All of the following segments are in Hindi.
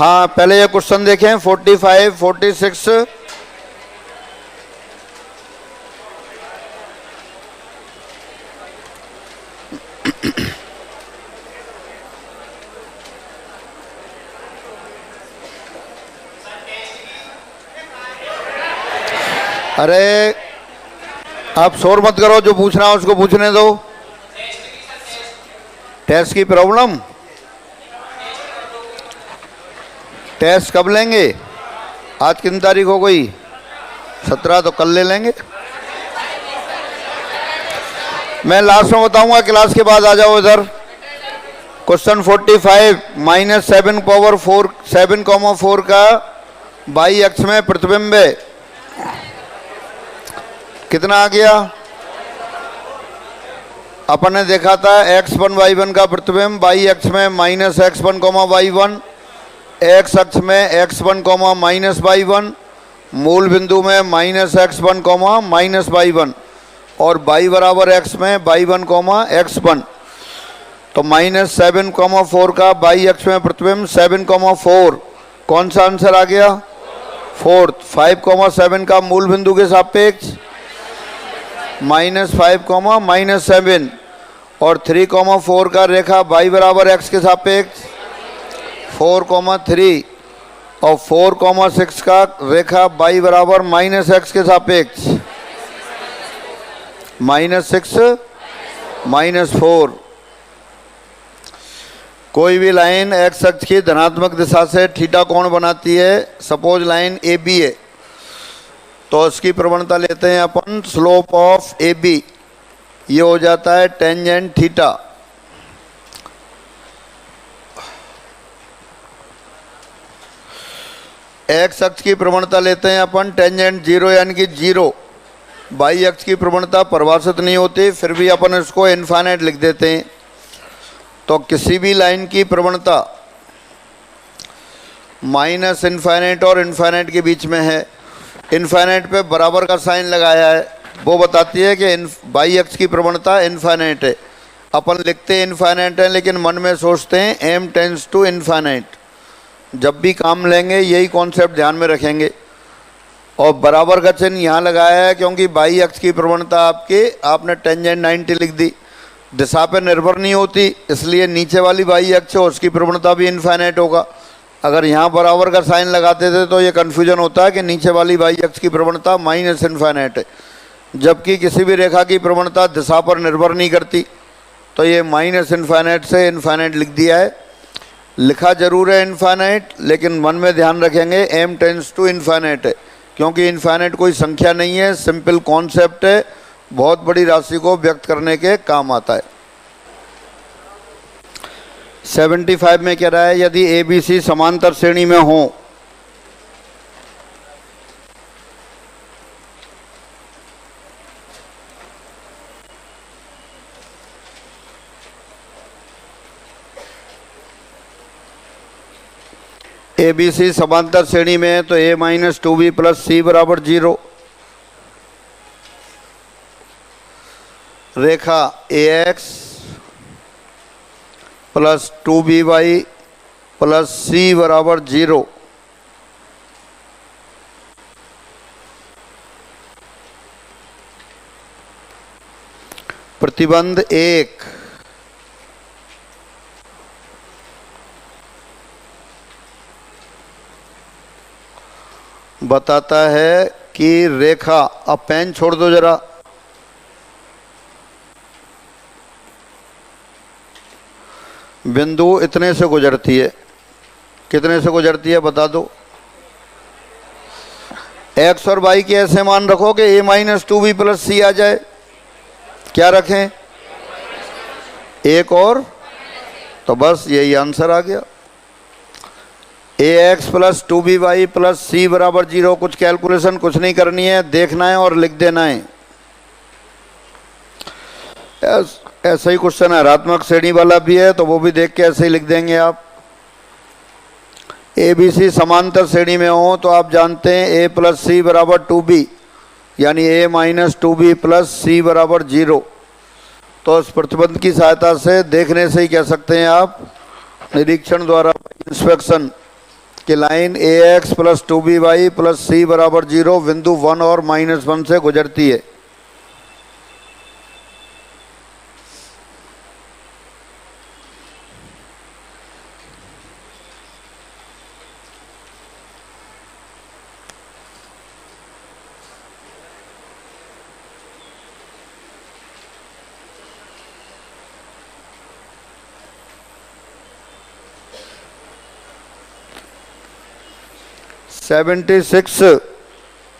हाँ, पहले ये क्वेश्चन देखें 45, 46। अरे आप शोर मत करो, जो पूछना है उसको पूछने दो। टेस्ट की प्रॉब्लम, टेस्ट कब लेंगे? आज कितनी तारीख हो गई? 17, तो कल ले लेंगे। मैं लास्ट में बताऊंगा, क्लास के बाद आ जाओ इधर। क्वेश्चन 45, -7 पावर 4 7,4 का बाई अक्ष में प्रतिबिंब है। कितना आ गया? अपन ने देखा था x1 y1 का प्रतिबिंब बाई अक्ष में -x1, y1, x अक्ष में x1, -y1, मूल बिंदु में -x1, -y1 और y बराबर x में y1, x1। तो -7,4 का बाई अक्ष में प्रतिबिंब 7,4, कौन सा आंसर आ गया? 4। 5,7 का मूल बिंदु के सापेक्ष -5, -7 और 3,4 का रेखा y बराबर x के सापेक्ष 4,3 और 4,6 का रेखा y बराबर -x के सापेक्ष -6, -4। कोई भी लाइन x अक्ष की धनात्मक दिशा से थीटा कोण बनाती है। सपोज लाइन AB है, तो इसकी प्रवणता लेते हैं अपन स्लोप ऑफ AB, ये हो जाता है टेंजेंट थीटा। x अक्ष की प्रवणता लेते हैं अपन टेंजेंट 0 यानी कि 0। y अक्ष की प्रवणता परिभाषित नहीं होती, फिर भी अपन इसको इनफाइनाइट लिख देते हैं। तो किसी भी लाइन की प्रवणता माइनस इनफाइनाइट और इनफाइनाइट के बीच में है। इनफाइनाइट पे बराबर का साइन लगाया है, वो बताती है कि y अक्ष की प्रवणता इनफाइनाइट है। अपन लिखते हैं इनफाइनाइट है, लेकिन मन में सोचते हैं m टेंड्स टू इनफाइनाइट। जब भी काम लेंगे यही कॉन्सेप्ट ध्यान में रखेंगे। और बराबर का चिन्ह यहाँ लगाया है क्योंकि y अक्ष की प्रवणता आपने टेंजेंट 90 लिख दी, दिशा पे निर्भर नहीं होती, इसलिए नीचे वाली y अक्ष है उसकी प्रवणता भी इनफाइनाइट होगा। अगर यहाँ बराबर का साइन लगाते थे तो ये कन्फ्यूजन होता है कि नीचे वाली y अक्ष की प्रवणता माइनस इनफाइनाइट है, जबकि किसी भी रेखा की प्रवणता दिशा पर निर्भर नहीं करती। तो ये माइनस इनफाइनाइट से इनफाइनाइट लिख दिया है। लिखा जरूर है इनफाइनाइट, लेकिन मन में ध्यान रखेंगे m टेंड्स टू इनफाइनाइट है, क्योंकि इनफाइनाइट कोई संख्या नहीं है, सिंपल कॉन्सेप्ट है, बहुत बड़ी राशि को व्यक्त करने के काम आता है। 75 में कह रहा है यदि ABC समांतर श्रेणी में हो ABC समांतर श्रेणी में है तो a-2b + c बराबर 0। रेखा AX + 2BY + C बराबर 0। प्रतिबंध 1, बताता है कि रेखा, अब पेन छोड़ दो जरा, बिंदु इतने से गुजरती है। कितने से गुजरती है बता दो। x और y के ऐसे मान रखो कि a-2b + c आ जाए। क्या रखें? 1 और, तो बस यही आंसर आ गया। ax + 2by + c बराबर 0। कुछ कैलकुलेशन कुछ नहीं करनी है, देखना है और लिख देना है। ऐसा ही क्वेश्चन है, ऋणात्मक श्रेणी वाला भी है, तो वो भी देख के ऐसे ही लिख देंगे आप। ABC समांतर श्रेणी में हो तो आप जानते हैं a + c बराबर 2b, यानी a-2b + c बराबर 0। तो इस प्रतिबंध की सहायता से देखने से ही कह सकते हैं आप, निरीक्षण द्वारा इंस्पेक्शन, कि लाइन ए एक्स प्लस 2by प्लस सी बराबर 0 बिंदु 1 और -1 से गुजरती है।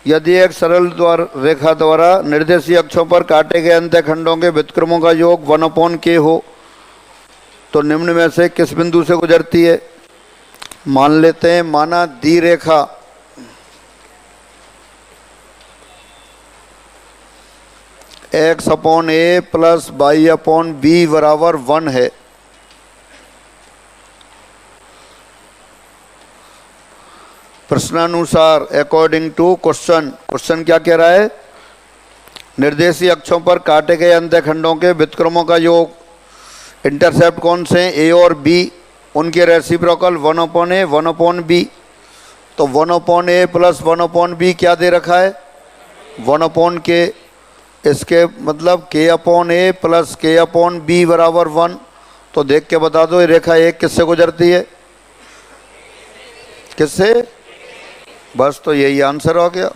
यदि एक सरल रेखा द्वारा निर्देशीय अक्षों पर काटे गए अंतःखंडों के व्युत्क्रमों का योग 1/k हो तो निम्न में से किस बिंदु से गुजरती है? मान लेते हैं, माना दी रेखा x/a प्लस y/b बराबर 1 है। प्रश्नानुसार अकॉर्डिंग टू क्वेश्चन क्या कह रहा है? निर्देशीय अक्षों पर काटे गए अंतःखंडों के व्युत्क्रमों का योग, इंटरसेप्ट कौन से हैं? ए और बी, उनके रेसिप्रोकल 1/a 1/b। तो 1/a प्लस 1/b क्या दे रखा है? 1/k। इसके मतलब k/a प्लस k/b बराबर 1। तो देख के बता दो ये रेखा एक किससे गुजरती है? किससे? बस, तो यही आंसर हो गया।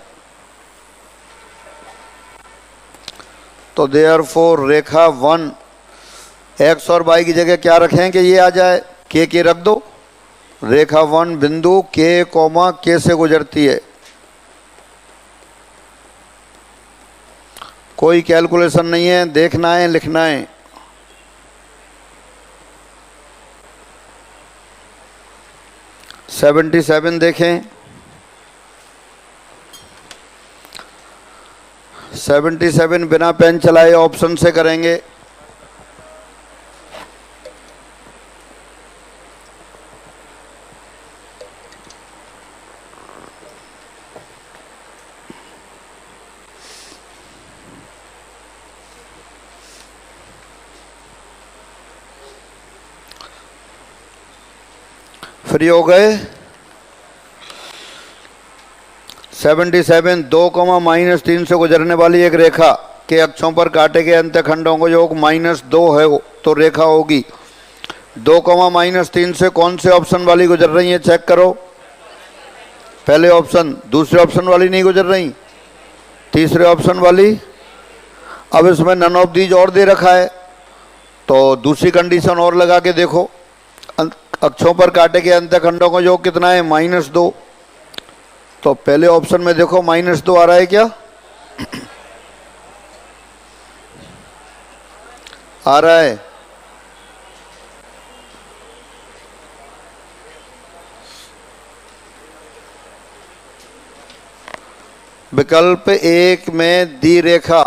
तो देयरफॉर रेखा 1 एक्स और वाई की जगह क्या रखें कि ये आ जाए? के रख दो। रेखा 1 बिंदु k, से गुजरती है। कोई कैलकुलेशन नहीं है, देखना है, लिखना है। (77) देखें। 77 बिना पेन चलाए ऑप्शन से करेंगे। फ्री हो गए? 77 2, -3 से गुजरने वाली एक रेखा के अक्षों पर काटे गए अंतःखंडों को योग -2 है तो रेखा होगी 2, -3 से कौन से ऑप्शन वाली गुजर रही है? चेक करो। पहले ऑप्शन, दूसरे ऑप्शन वाली नहीं गुजर रही, तीसरे ऑप्शन वाली। अब इसमें नन ऑफ दीज और दे रखा है तो दूसरी कंडीशन और लगा के देखो। अक्षों पर काटे गए अंतःखंडों का योग कितना है? -2। तो पहले ऑप्शन में देखो -2 आ रहा है क्या? आ रहा है। विकल्प 1 में दी रेखा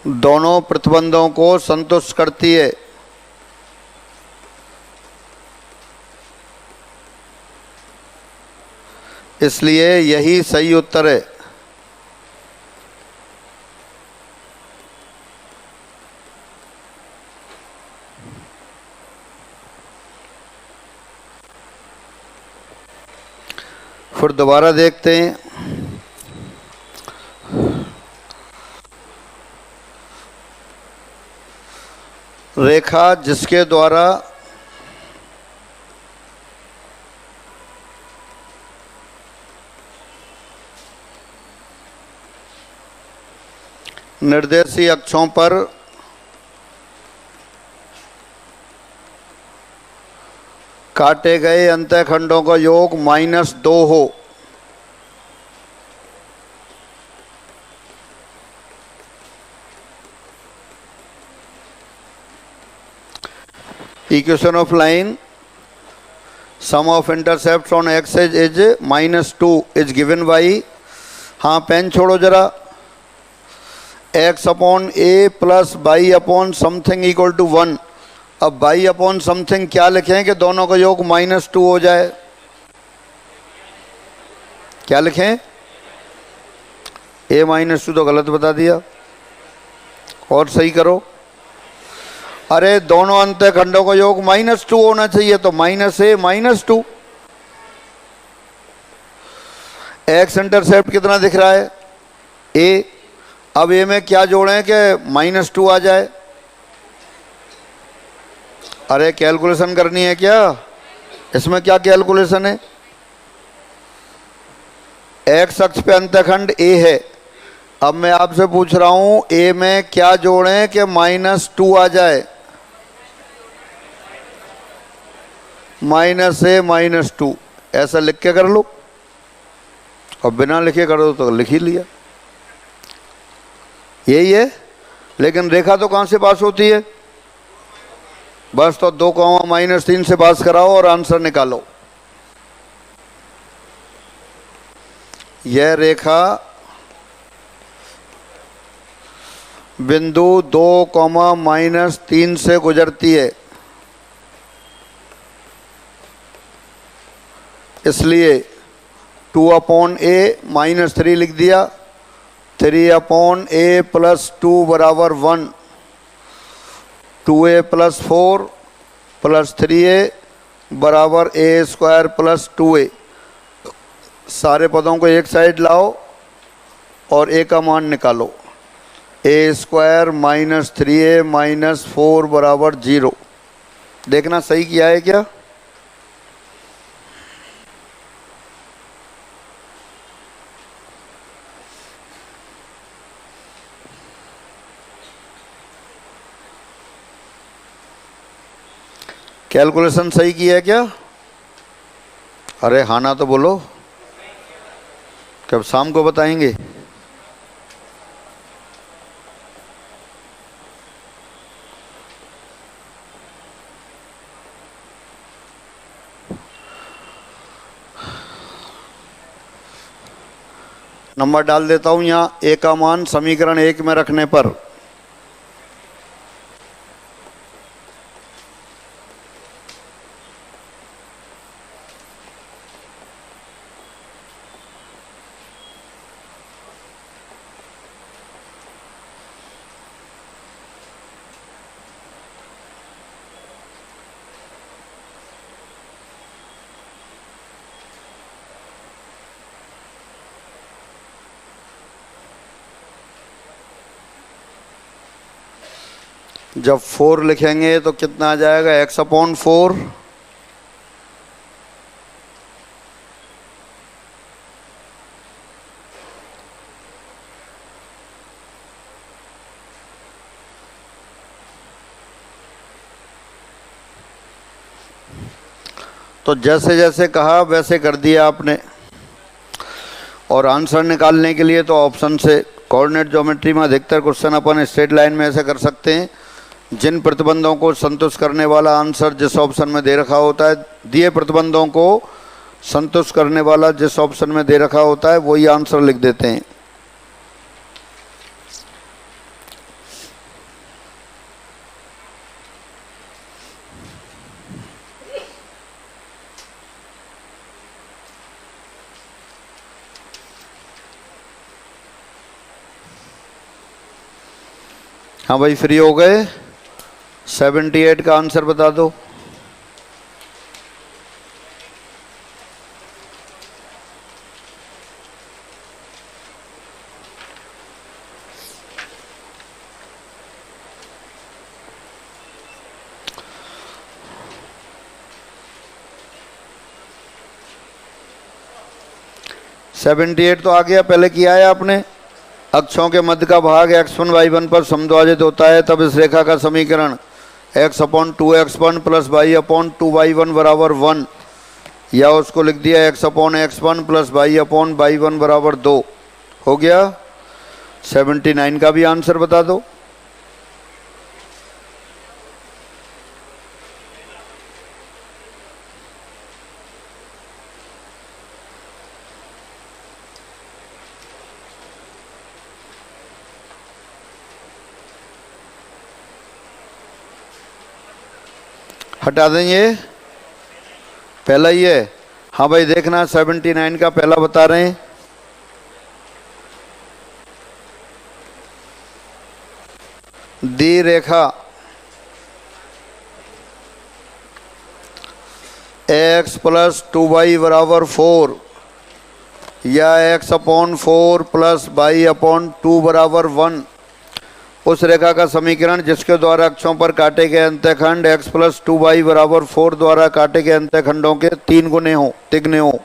दोनों प्रतिबंधों को संतुष्ट करती है। इसलिए यही सही उत्तर है। फिर दोबारा देखते हैं। रेखा जिसके द्वारा निर्देशीय अक्षों पर काटे गए अंतःखंडों का योग -2 हो equation of line sum of intercepts on x is -2 is given by, हाँ पेन छोड़ो जरा, x/a plus y/something equal to 1। अब y/something क्या लिखें कि दोनों का योग -2 हो जाए? क्या लिखें? a -2 तो गलत बता दिया। और सही करो। अरे दोनों अंतःखंडों का योग -2 होना चाहिए, तो -a -2। एक्स इंटरसेप्ट कितना दिख रहा है? a। अब a में क्या जोड़ें कि -2 आ जाए? अरे कैलकुलेशन करनी है क्या? इसमें क्या कैलकुलेशन है? एक्स अक्ष पे अंतःखंड a है। अब मैं आपसे पूछ रहा हूं a में क्या जोड़ें कि -2 आ जाए? -a -2 ऐसा लिख के कर लो, और बिना लिखे कर दो तो लिख ही लिया। यही है। लेकिन रेखा तो कहां से पास होती है? बस तो 2, -3 से पास कराओ और आंसर निकालो। यह रेखा बिंदु 2, -3 से गुजरती है, इसलिए 2/a -3 लिख दिया। 3/a + 2 = 1। 2a + 4 + 3a = a² + 2a। सारे पदों को एक साइड लाओ और a का मान निकालो। a² - 3a - 4 = 0। देखना सही किया है क्या? कैलकुलेशन सही किया है क्या? अरे हाँ ना तो बोलो, कब शाम को बताएंगे। नंबर डाल देता हूं यहाँ। a का मान समीकरण 1 में रखने पर जब 4 लिखेंगे तो कितना आ जाएगा? x/4। तो जैसे जैसे कहा वैसे कर दिया आपने। और आंसर निकालने के लिए तो ऑप्शन से कोऑर्डिनेट ज्योमेट्री में अधिकतर क्वेश्चन अपन स्ट्रेट लाइन में ऐसे कर सकते हैं। जिन प्रतिबंधों को संतुष्ट करने वाला आंसर जिस ऑप्शन में दे रखा होता है, दिए प्रतिबंधों को संतुष्ट करने वाला जिस ऑप्शन में दे रखा होता है वही आंसर लिख देते हैं। हाँ भाई, फ्री हो गए? 78 का आंसर बता दो। सेवेंटी 78 तो आ गया, पहले किया है आपने। अक्षों के मध्य का भाग x1 y1 पर समद्विभाजित होता है, तब इस रेखा का समीकरण x/2x1 + y/2y1 = 1, या उसको लिख दिया x/x1 + y/y1 = 2 हो गया। 79 का भी आंसर बता दो। हटा देंगे पहला ही है। हाँ भाई, देखना 79 का पहला बता रहे हैं। दी रेखा x प्लस 2y बराबर 4 या x upon 4 plus y upon 2 बराबर 1, उस रेखा का समीकरण जिसके द्वारा अक्षों पर काटे गए अंतःखंड x प्लस 2y बराबर 4 द्वारा काटे गए अंतःखंडों के 3 गुने हो, तिगुने हो।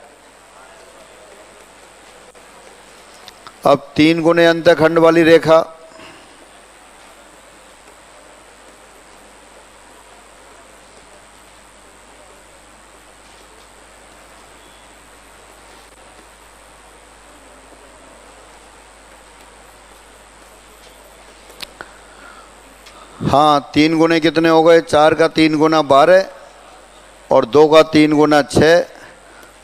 अब 3 गुने अंतःखंड वाली रेखा हाँ, 3 गुने कितने हो गए? 4 का 3 गुना 12 और 2 का 3 गुना 6,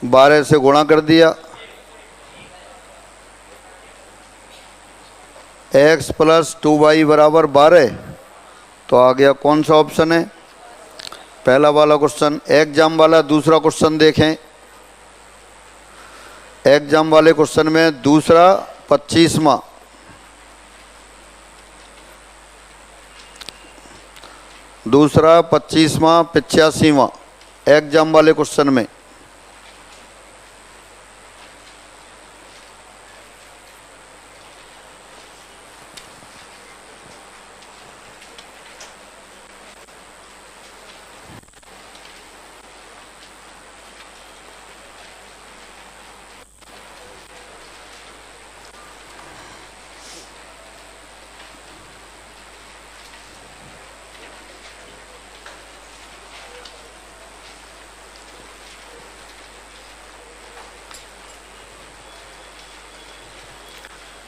12 से गुणा कर दिया। x प्लस 2y बराबर 12, तो आ गया कौन सा ऑप्शन है? पहला वाला क्वेश्चन। एग्जाम वाला दूसरा क्वेश्चन देखें। एग्जाम वाले क्वेश्चन में दूसरा 25वां, दूसरा 25वां 85वां एग्जाम वाले क्वेश्चन में।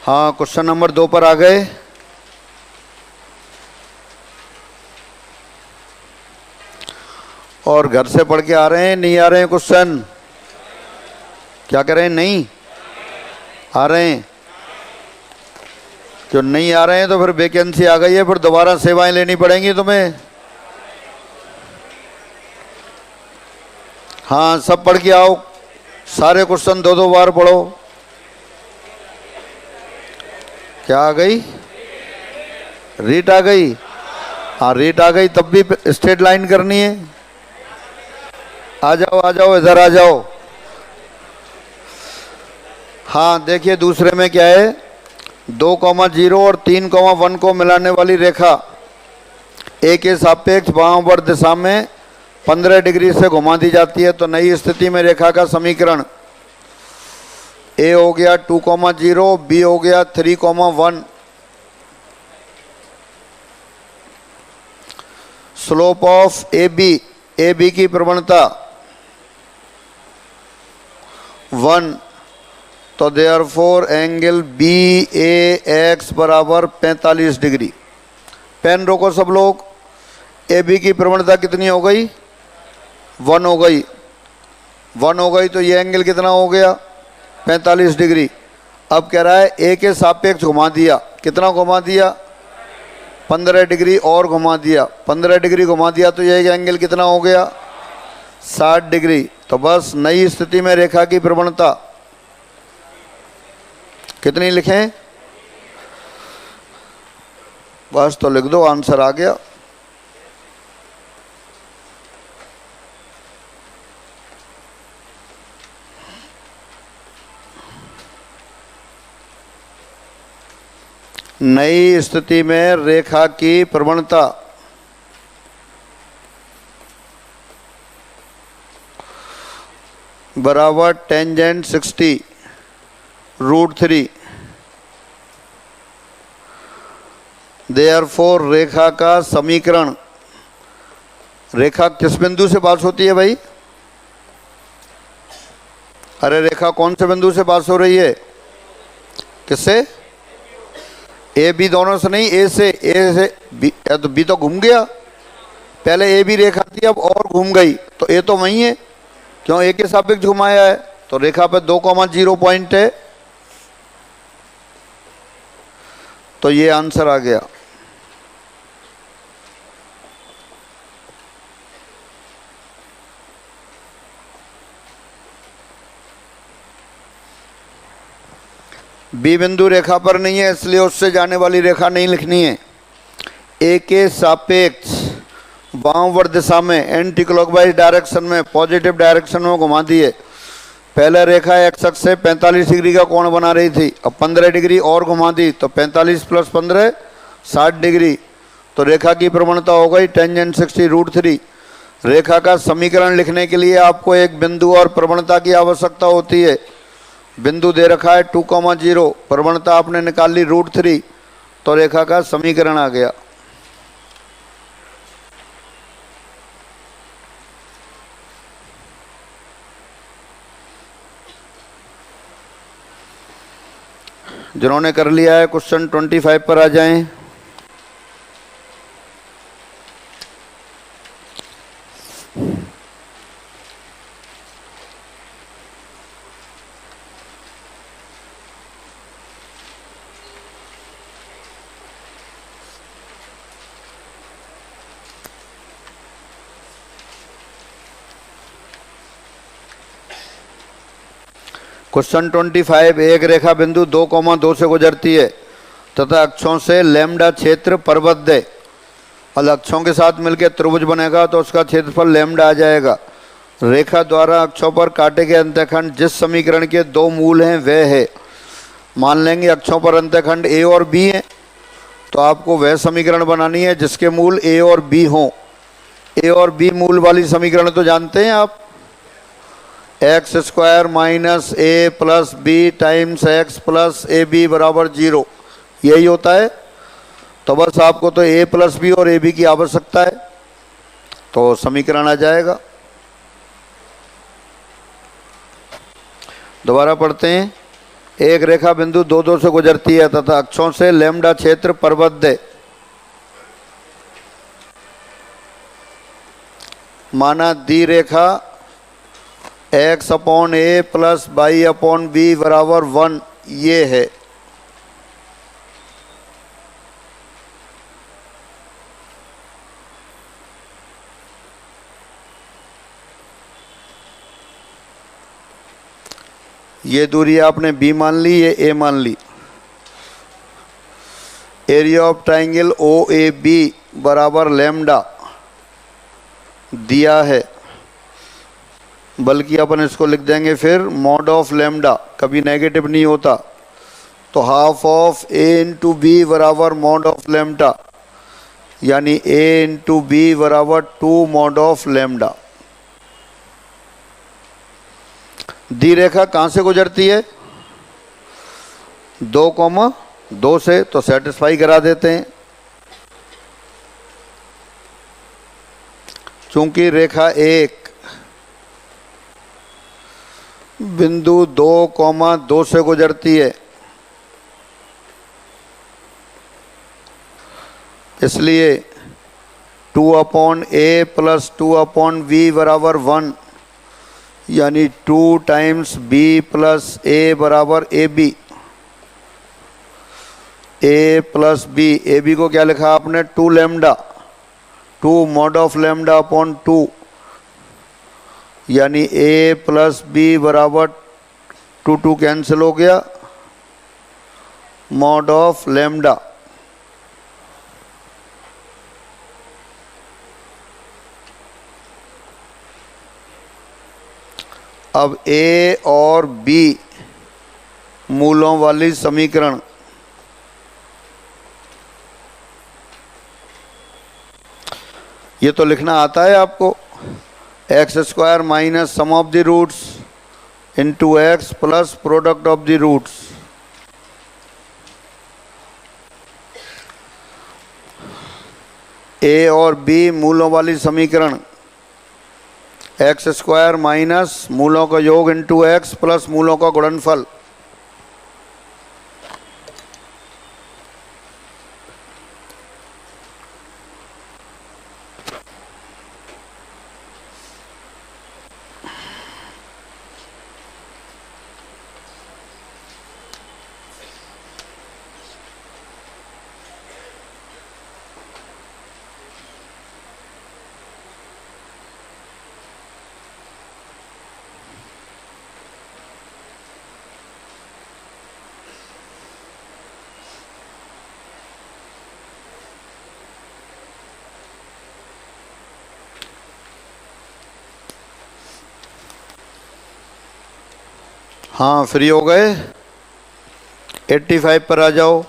हाँ, क्वेश्चन नंबर 2 पर आ गए। और घर से पढ़ के आ रहे हैं, नहीं आ रहे हैं? क्वेश्चन क्या कर रहे हैं? नहीं आ रहे हैं? जो नहीं आ रहे हैं तो फिर वैकेंसी आ गई है, फिर दोबारा सेवाएं लेनी पड़ेंगी तुम्हें। हाँ, सब पढ़ के आओ, सारे क्वेश्चन 2-2 बार पढ़ो। क्या आ गई? रीट आ गई? हाँ, रीट आ गई, तब भी स्ट्रेट लाइन करनी है। आ जाओ आ जाओ, इधर आ जाओ। हाँ, देखिए दूसरे में क्या है? 2,0 और 3,1 को मिलाने वाली रेखा ए के सापेक्ष वामावर्त दिशा में 15 डिग्री से घुमा दी जाती है। तो नई स्थिति में रेखा का समीकरण ए हो गया 2,0, बी हो गया 3,1। स्लोप ऑफ ए बी की प्रवणता 1, तो देयरफॉर एंगल बी ए एक्स बराबर 45 डिग्री। पेन रोको सब लोग। ए बी की प्रवणता कितनी हो गई? 1 हो गई। 1 हो गई तो ये एंगल कितना हो गया? 45 डिग्री। अब कह रहा है ए के सापेक्ष घुमा दिया। कितना घुमा दिया? 15 डिग्री और घुमा दिया। 15 डिग्री घुमा दिया तो ये एंगल कितना हो गया? 60 डिग्री। तो बस नई स्थिति में रेखा की प्रवणता कितनी लिखें? बस तो लिख दो, आंसर आ गया। नई स्थिति में रेखा की प्रवणता बराबर टेंजेंट 60 √3। देयरफॉर रेखा का समीकरण, रेखा किस बिंदु से पास होती है भाई? अरे रेखा कौन से बिंदु से पास हो रही है? किससे? ए बी दोनों से नहीं, ए से बी। तो बी तो घूम गया, पहले ए बी रेखा थी, अब और घूम गई, तो ए तो वही है। क्यों? ए के सापेक्ष घुमाया है, तो रेखा पे 2,0 पॉइंट है, तो ये आंसर आ गया। बी बिंदु रेखा पर नहीं है, इसलिए उससे जाने वाली रेखा नहीं लिखनी है। ए के सापेक्ष वामवर्त दिशा में एंटी क्लॉकवाइज डायरेक्शन में पॉजिटिव डायरेक्शन में घुमा दिए। पहले रेखा एक्स अक्ष से 45 डिग्री का कोण बना रही थी, अब 15 डिग्री और घुमा दी तो 45 प्लस 15 60 डिग्री। तो रेखा की प्रवणता हो गई टेंजेंट 60√3। रेखा का समीकरण लिखने के लिए आपको एक बिंदु और प्रवणता की आवश्यकता होती है। बिंदु दे रखा है 2,0, प्रवणता आपने निकाल ली √3, तो रेखा का समीकरण आ गया। जिन्होंने कर लिया है क्वेश्चन 25 पर आ जाएं। क्वेश्चन 25, एक रेखा बिंदु 2,2 से गुजरती है तथा अक्षों से लैम्डा क्षेत्र परबद्ध है। और अक्षों के साथ मिलकर त्रिभुज बनेगा तो उसका क्षेत्रफल लैम्डा आ जाएगा। रेखा द्वारा अक्षों पर काटे गए अंतःखंड जिस समीकरण के 2 मूल हैं वह है। मान लेंगे अक्षों पर अंतःखंड ए और बी हैं, तो आपको वह समीकरण बनानी है जिसके मूल ए और बी हों। ए और बी मूल वाली समीकरण तो जानते हैं आप, x² minus A plus B times x plus A B बराबर 0, यही होता है। तो बस आपको तो a प्लस बी और ए बी की आवश्यकता है, तो समीकरण आ जाएगा। दोबारा पढ़ते हैं। एक रेखा बिंदु 2,2 से गुजरती है तथा अक्षों से लैम्डा क्षेत्र परबद्ध है। माना दी रेखा x/a प्लस y/b बराबर 1 ये है। ये दूरी आपने b मान ली, ये a मान ली। एरिया ऑफ ट्राइंगल OAB बराबर लैम्डा दिया है, बल्कि अपन इसको लिख देंगे फिर मॉड ऑफ लैम्डा, कभी नेगेटिव नहीं होता। तो half of a into B बराबर मॉड ऑफ लैम्डा, यानी a इंटू बी बराबर 2 मॉड ऑफ लैम्डा। दी रेखा कहाँ से गुजरती है? 2,2 से, तो सेटिस्फाई करा देते हैं। चूंकि रेखा 1 बिंदु 2,2 से गुजरती है, इसलिए 2/a प्लस 2/v बराबर 1, यानी 2 टाइम्स b प्लस a बराबर ab। a plus b, A B को क्या लिखा आपने? 2 lambda, 2 mod of lambda upon 2, यानी a प्लस बी बराबर 2 कैंसिल हो गया, मॉड ऑफ लैम्डा। अब a और b मूलों वाली समीकरण, ये तो लिखना आता है आपको। x² minus sum of the roots into x plus product of the roots. a और b मूलों वाली समीकरण, x² माइनस मूलों का योग इंटू x प्लस मूलों का गुणनफल। हाँ फ्री हो गए, 85 पर आ जाओ।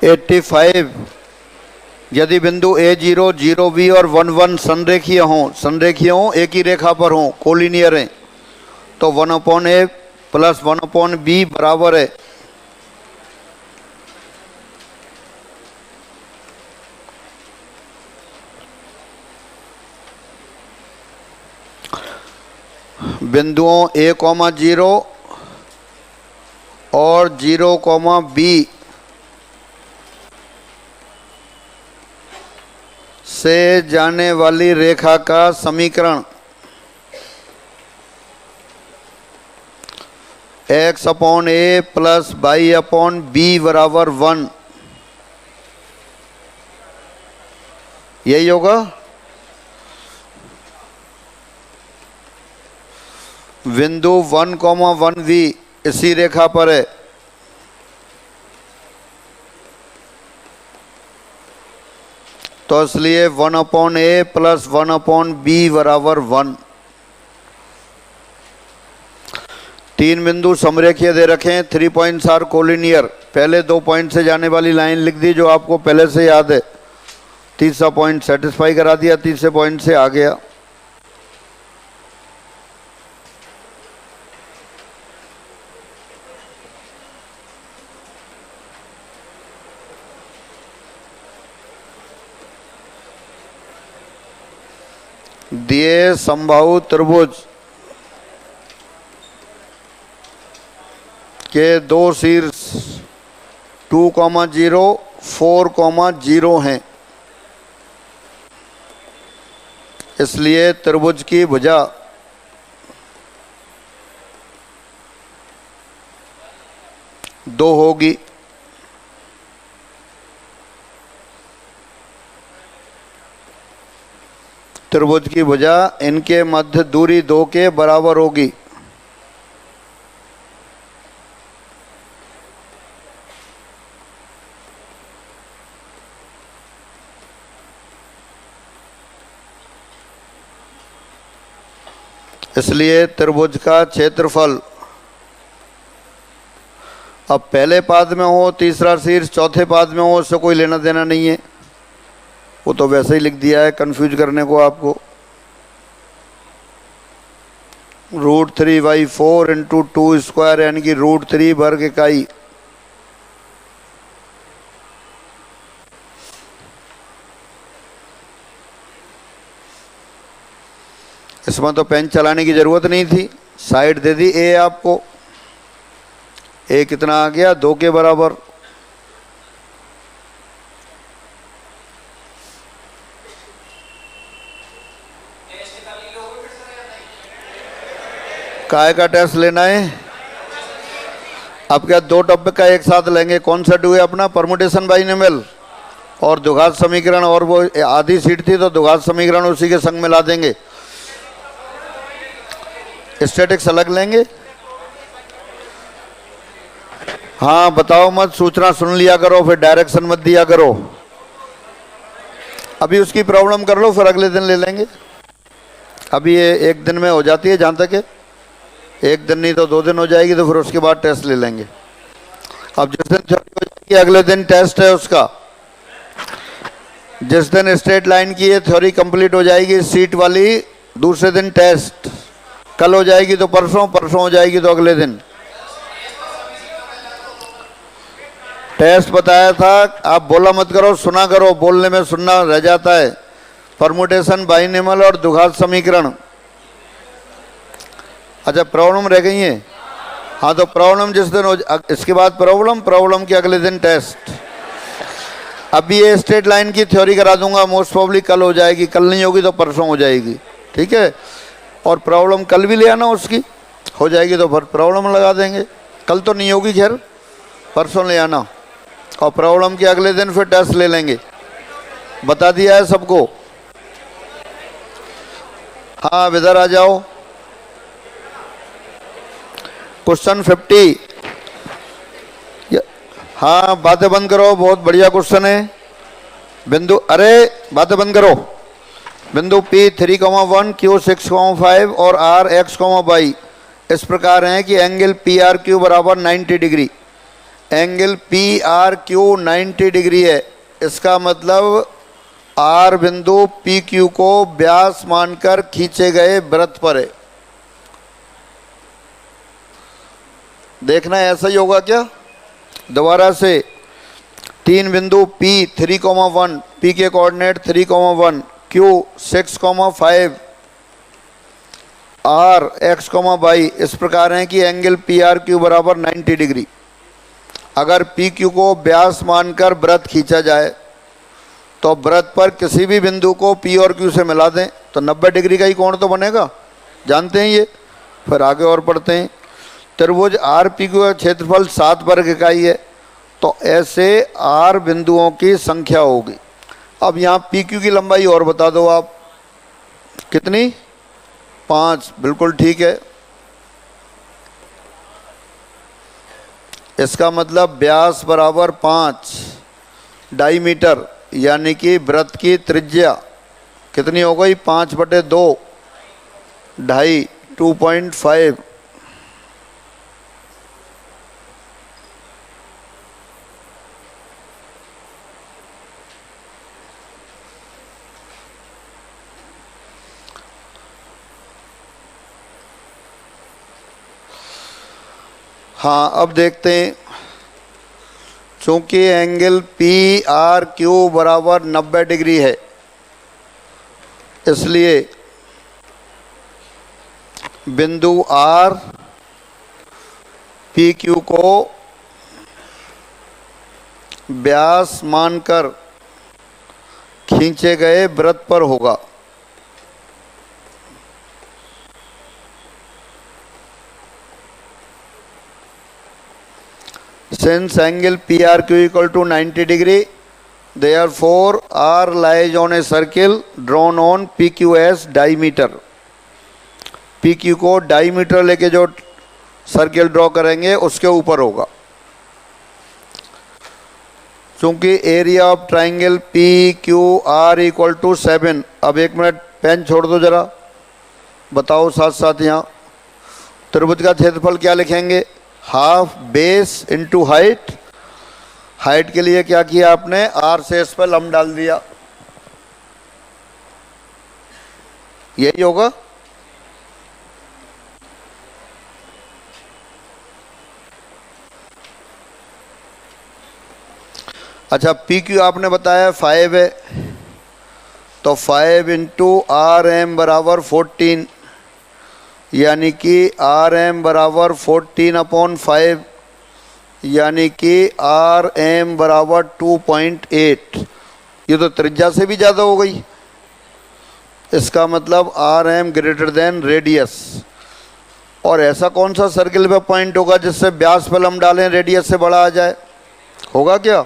एट्टी फाइव, यदि बिंदु A0, 0B और 1, 1 संरेखीय हों, एक ही रेखा पर हों, कोलिनियर हैं, तो 1/A प्लस 1/B बराबर है बिंदुओं A,0 और 0,B से जाने वाली रेखा का समीकरण x/A प्लस y/B बराबर 1, यही होगा। बिंदु 1,1V इसी रेखा पर है, तो इसलिए 1/A प्लस 1/B बराबर 1। 3 बिंदु समरेखीय दे रखे हैं, 3 पॉइंट्स आर कोलिनियर। पहले 2 पॉइंट से जाने वाली लाइन लिख दी जो आपको पहले से याद है। तीसरा पॉइंट सेटिस्फाई करा दिया, तीसरे पॉइंट से आ गया। दिए समबाहु त्रिभुज के दो शीर्ष 2,0, 4,0 हैं, इसलिए त्रिभुज की भुजा दो होगी। त्रिभुज की भुजा इनके मध्य दूरी 2 के बराबर होगी। इसलिए त्रिभुज का क्षेत्रफल अब पहले पाद में हो, तीसरा शीर्ष चौथे पाद में हो, उससे कोई लेना देना नहीं है, वो तो वैसे ही लिख दिया है कंफ्यूज करने को आपको। √3/4 × 2² यानी कि √3 वर्ग इकाई। इसमें तो पेन चलाने की जरूरत नहीं थी, साइड दे दी ए आपको। ए कितना आ गया? 2 के बराबर। काय का टेस्ट लेना है? अब क्या 2 टॉपिक का एक साथ लेंगे? कौन सा डू है अपना? परमुटेशन बाइनोमियल और द्विघात समीकरण, और वो आधी सीट थी तो द्विघात समीकरण उसी के संग मिला देंगे। स्टैटिक्स अलग लेंगे। हाँ बताओ मत, सूचना सुन लिया करो, फिर डायरेक्शन मत दिया करो। अभी उसकी प्रॉब्लम कर लो, फिर अगले दिन ले लेंगे। अभी ये एक दिन में हो जाती है, जहाँ तक है एक दिन नहीं तो 2 दिन हो जाएगी, तो फिर उसके बाद टेस्ट ले लेंगे। अब जिस दिन थ्योरी हो जाएगी अगले दिन टेस्ट है उसका। जिस दिन स्ट्रेट लाइन की है थ्योरी कंप्लीट हो जाएगी सीट वाली, दूसरे दिन टेस्ट। कल हो जाएगी तो परसों, परसों हो जाएगी तो अगले दिन। टेस्ट बताया था, आप बोला मत करो, सुना करो, बोलने में सुनना रह जाता है। परमुटेशन, बाइनेमल और द्विघात समीकरण। अच्छा, प्रॉब्लम रह गई है। हाँ, तो प्रॉब्लम जिस दिन हो, इसके बाद प्रॉब्लम के अगले दिन टेस्ट। अभी ये स्ट्रेट लाइन की थ्योरी करा दूंगा, मोस्ट प्रॉब्ली कल हो जाएगी, कल नहीं होगी तो परसों हो जाएगी, ठीक है। और प्रॉब्लम कल भी ले आना, उसकी हो जाएगी तो फिर प्रॉब्लम लगा देंगे। कल तो नहीं होगी, खैर परसों ले आना, और प्रॉब्लम के अगले दिन फिर टेस्ट ले लेंगे। बता दिया है सबको? हाँ, इधर आ जाओ। क्वेश्चन 50। हाँ, बातें बंद करो, बहुत बढ़िया क्वेश्चन है। बिंदु, अरे बातें बंद करो। बिंदु P 3,1, Q 6,5 और R X, Y इस प्रकार हैं कि एंगल PRQ बराबर 90 डिग्री। एंगल PRQ 90 डिग्री है। इसका मतलब R बिंदु PQ को व्यास मानकर खींचे गए वृत्त पर है। देखना ऐसा ही होगा क्या? दोबारा से, तीन बिंदु P 3,1, P के coordinate 3,1, Q 6,5, R X, Y इस प्रकार हैं कि एंगल PRQ बराबर 90 डिग्री। अगर PQ को व्यास मानकर वृत्त खींचा जाए तो वृत्त पर किसी भी बिंदु को P और Q से मिला दें तो 90 डिग्री का ही कोण तो बनेगा, जानते हैं ये। फिर आगे और पढ़ते हैं। त्रिभुज RPQ का क्षेत्रफल 7 वर्ग इकाई है, तो ऐसे R बिंदुओं की संख्या होगी। अब यहाँ PQ की लंबाई और बता दो आप, कितनी? 5, बिल्कुल ठीक है। इसका मतलब व्यास बराबर 5, डाईमीटर यानी कि वृत्त की त्रिज्या कितनी हो गई? 5/2, ढाई, 2.5। हाँ, अब देखते हैं। चूंकि एंगल PRQ बराबर 90 डिग्री है, इसलिए बिंदु R PQ को व्यास मानकर खींचे गए वृत्त पर होगा। Since angle PRQ equal to 90 degree, therefore R lies on a circle drawn on PQ as diameter. PQ को डाईमीटर लेके जो सर्किल ड्रॉ करेंगे उसके ऊपर होगा। चूंकि area of triangle PQR equal to 7। अब एक मिनट पेन छोड़ दो जरा, बताओ साथ साथ। यहाँ त्रिभुज का क्षेत्रफल क्या लिखेंगे? Half base into height. Height के लिए क्या किया आपने? R से इस पर लंब डाल दिया, यही होगा। अच्छा, PQ आपने बताया 5 है, तो 5 इंटू RM बराबर 14, यानी कि RM बराबर 14/5, यानी कि RM बराबर 2.8। ये तो त्रिज्या से भी ज़्यादा हो गई। इसका मतलब RM ग्रेटर देन रेडियस। और ऐसा कौन सा सर्किल पे पॉइंट होगा जिससे व्यास पर हम डालें रेडियस से बड़ा आ जाए? होगा क्या?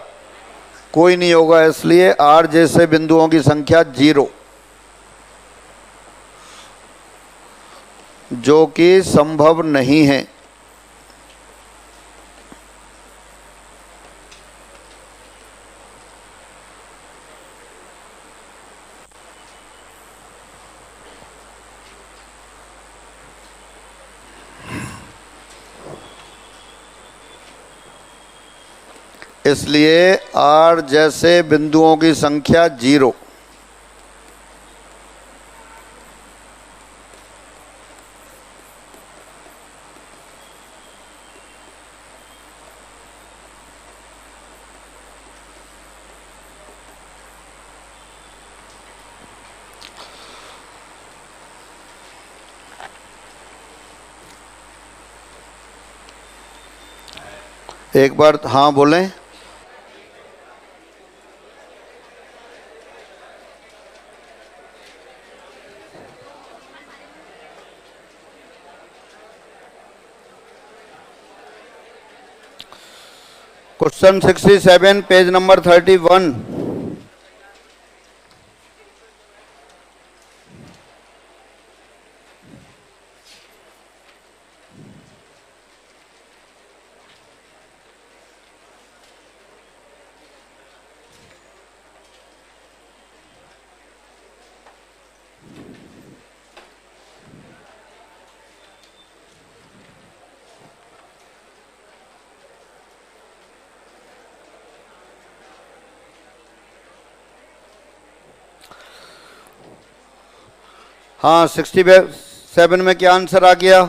कोई नहीं होगा। इसलिए R जैसे बिंदुओं की संख्या 0, जो कि संभव नहीं है। इसलिए R जैसे बिंदुओं की संख्या 0। एक बार हाँ बोलें। Question 67 page number 31। हाँ 67 में क्या आंसर आ गया?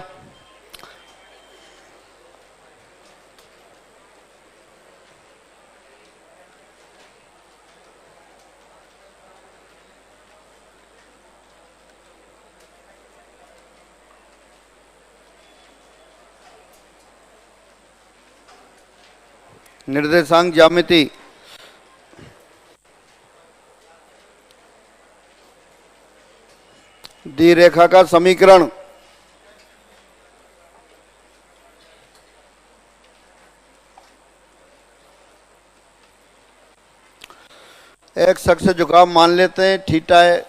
निर्देशांक ज्यामिति। दी रेखा का समीकरण। एक्स अक्ष से झुकाव मान लेते हैं थीटा है।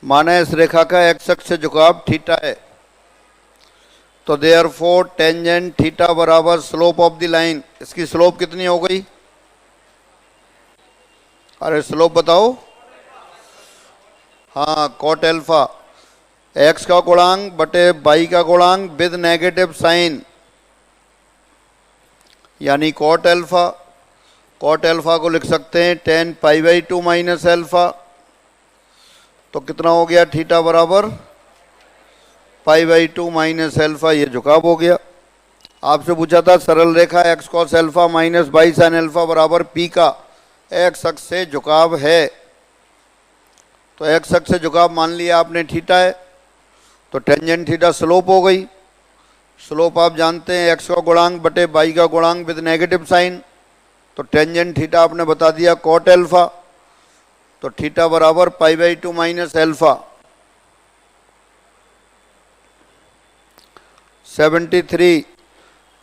माना इस रेखा का एक्स अक्ष से झुकाव थीटा है, तो देयरफॉर टेंजेंट थीटा बराबर स्लोप ऑफ द लाइन। इसकी स्लोप कितनी हो गई? अरे स्लोप बताओ। हाँ कॉट एल्फा, एक्स का गुणांक बटे बाई का गुणांक विद नेगेटिव साइन, यानी कॉट एल्फा। कॉट एल्फा को लिख सकते हैं tan pi by two minus alpha. तो कितना हो गया? थीटा बराबर pi by two minus alpha. ये झुकाव हो गया। आपसे पूछा था सरल रेखा x cos alpha minus y sin alpha बराबर पी का एक्स अक्ष से झुकाव है। तो एक्स अक्ष से झुकाव मान लिया आपने थीटा है, तो टेंजेंट थीटा स्लोप हो गई। स्लोप आप जानते हैं एक्स का गुणांक बटे बाई का गुणांक विद नेगेटिव साइन, तो टेंजेंट थीटा आपने बता दिया कॉट एल्फा। तो थीटा बराबर pi by two minus alpha. 73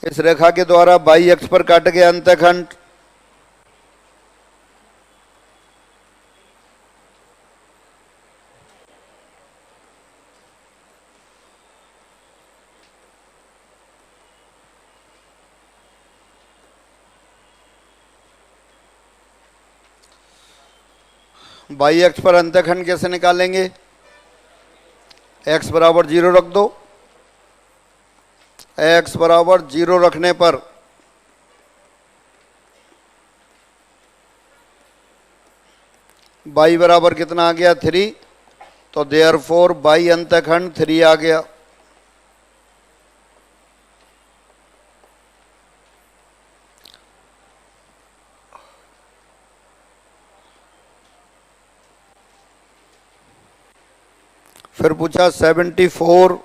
इस रेखा के द्वारा बाई अक्ष पर काटे गए अंतःखंड। बाई अक्ष पर अंतःखंड कैसे निकालेंगे? एक्स बराबर 0 रख दो। एक्स बराबर 0 रखने पर बाई बराबर कितना आ गया? 3। तो देयरफॉर बाई अंतःखंड 3 आ गया। फिर पूछा 74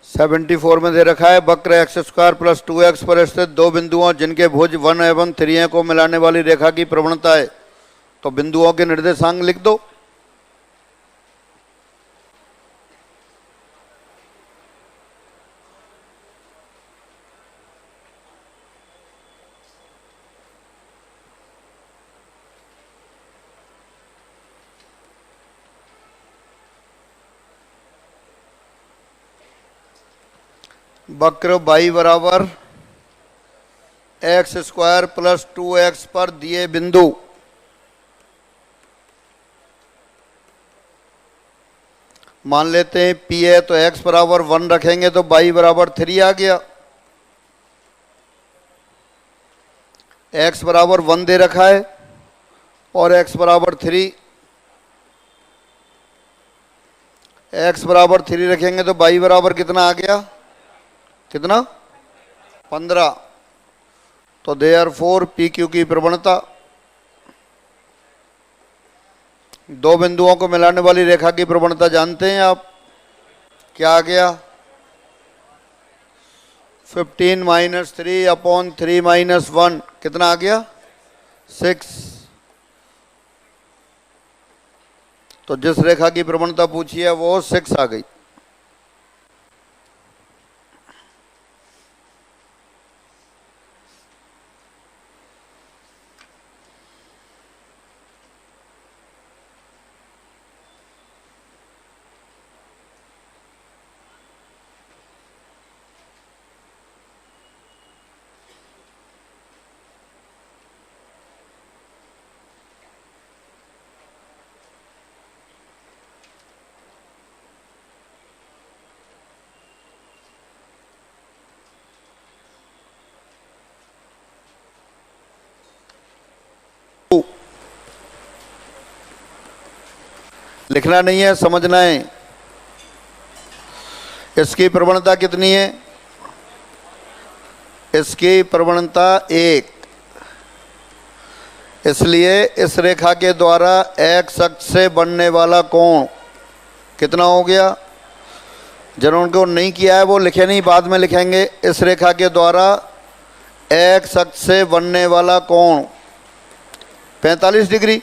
74 में दे रखा है वक्र एक्स स्क्वायर प्लस 2x पर स्थित दो बिंदुओं जिनके भुज 1 एवं 3 को मिलाने वाली रेखा की प्रवणता है। तो बिंदुओं के निर्देशांक लिख दो। वक्र y बराबर एक्स स्क्वायर प्लस 2x पर दिए बिंदु मान लेते हैं P है तो x बराबर 1 रखेंगे तो y बराबर 3 आ गया। x बराबर 1 दे रखा है और x बराबर 3, x बराबर 3 रखेंगे तो y बराबर कितना आ गया, कितना 15। तो देयरफॉर PQ की प्रवणता, दो बिंदुओं को मिलाने वाली रेखा की प्रवणता जानते हैं आप, क्या आ गया 15 - 3/3 - 1 कितना आ गया 6। तो जिस रेखा की प्रवणता पूछी है वो 6 आ गई। लिखना नहीं है, समझना है। इसकी प्रवणता कितनी है, इसकी प्रवणता 1, इसलिए इस रेखा के द्वारा x अक्ष से बनने वाला कोण कितना हो गया। जिन्होंने नहीं किया है वो लिखे नहीं, बाद में लिखेंगे। इस रेखा के द्वारा x अक्ष से बनने वाला कोण 45 डिग्री।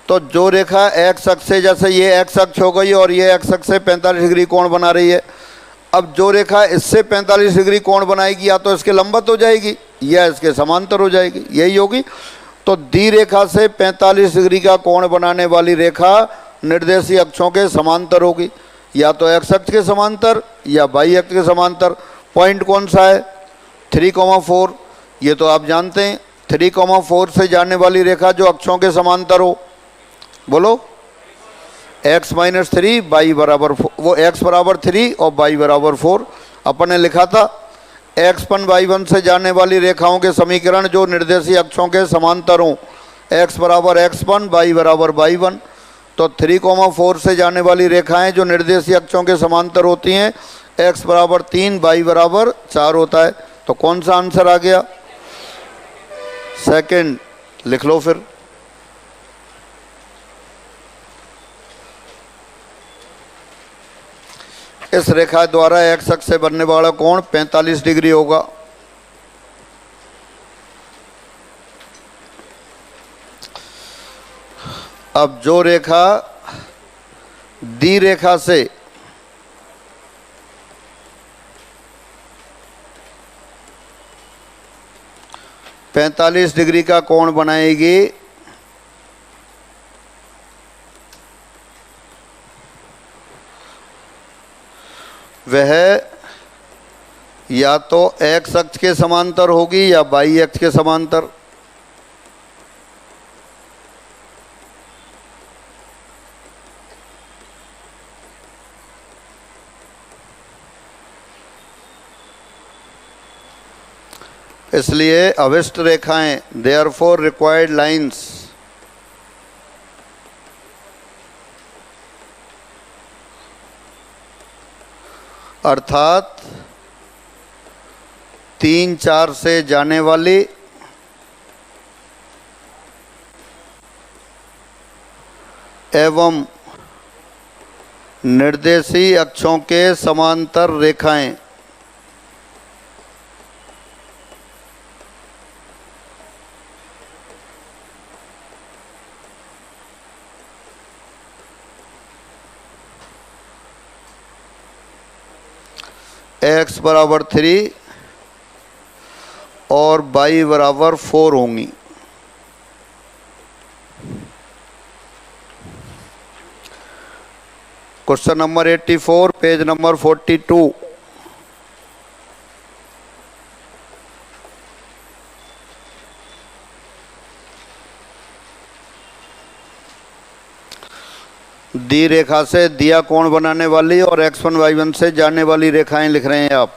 तो जो रेखा x अक्ष से, जैसे ये x अक्ष हो गई और ये x अक्ष से 45 डिग्री कोण बना रही है, अब जो रेखा इससे 45 डिग्री कोण बनाएगी या तो इसके लंबवत हो जाएगी या इसके समांतर हो जाएगी, यही होगी। तो दी रेखा से 45 डिग्री का कोण बनाने वाली रेखा निर्देशीय अक्षों के समांतर होगी, या तो x अक्ष के समांतर या y अक्ष के समांतर। पॉइंट कौन सा है 3,4, ये तो आप जानते हैं। 3,4 से जाने वाली रेखा जो अक्षों के समांतर हो, बोलो x - 3 y बराबर 4, वो x बराबर 3 और y बराबर 4 अपन ने लिखा था। x1 y1 से जाने वाली रेखाओं के समीकरण जो निर्देशीय अक्षों के समांतर हों, x बराबर x1 y बराबर y1। तो 3,4 से जाने वाली रेखाएं जो निर्देशीय अक्षों के समांतर होती हैं, x बराबर 3 y बराबर 4 होता है। तो कौन सा आंसर आ गया, सेकंड। लिख लो फिर। इस रेखा द्वारा x अक्ष से बनने वाला कोण 45 डिग्री होगा। अब जो रेखा दी रेखा से पैंतालीस डिग्री का कोण बनाएगी, वह या तो x अक्ष के समांतर होगी या y अक्ष के समांतर। इसलिए अभिष्ट रेखाएं, देयरफॉर रिक्वायर्ड लाइंस, अर्थात 3, 4 से जाने वाली एवं निर्देशीय अक्षों के समांतर रेखाएं x बराबर 3 और y बराबर 4 होंगी। Question number 84 page number 42। दी रेखा से दिया कोण बनाने वाली और x1 y1 से जाने वाली रेखाएं लिख रहे हैं आप।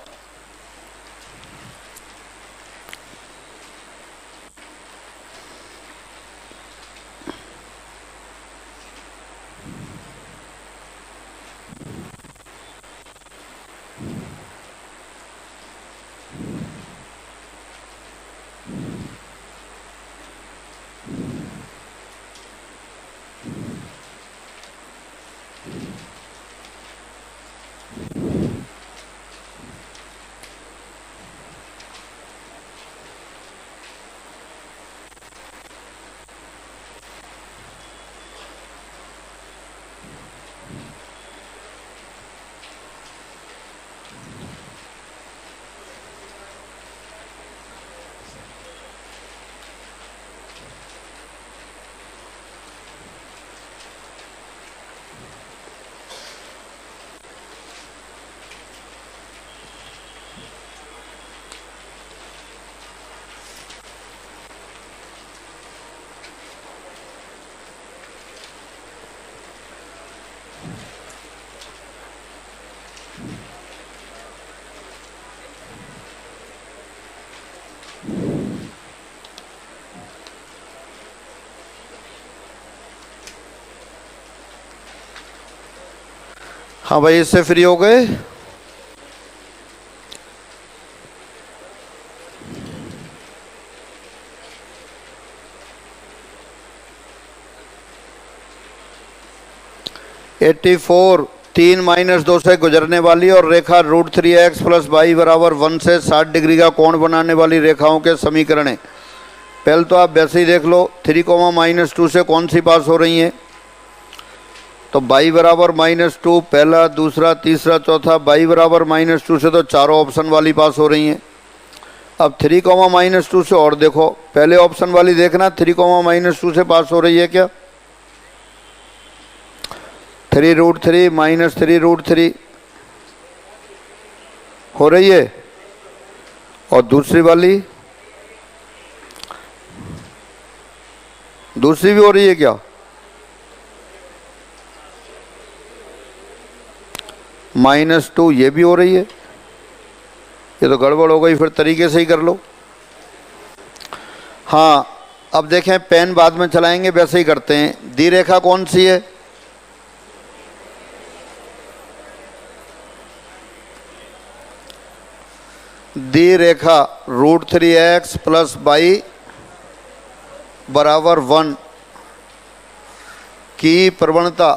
हाँ भाई, इससे फ्री हो गए। एट्टी फोर 3 - 2 से गुजरने वाली और रेखा √3x + y = 1 से 60 डिग्री का कोण बनाने वाली रेखाओं के समीकरण है। पहले तो आप वैसे ही देख लो 3, -2 से कौन सी पास हो रही हैं। तो y = -2 पहला, दूसरा, तीसरा, चौथा। y = -2 से तो चारों ऑप्शन वाली पास हो रही हैं। अब 3, -2 से और देखो, पहले ऑप्शन वाली देखना 3, -2 से पास हो रही है क्या? 3√3 - 3√3 हो रही है। और दूसरी वाली, दूसरी भी हो रही है क्या? -2 ये भी हो रही है। ये तो गड़बड़ हो गई, फिर तरीके से ही कर लो। हाँ, अब देखें, पेन बाद में चलाएंगे, वैसे ही करते हैं। दी रेखा कौन सी है? दी रेखा √3x + y = 1 की प्रवणता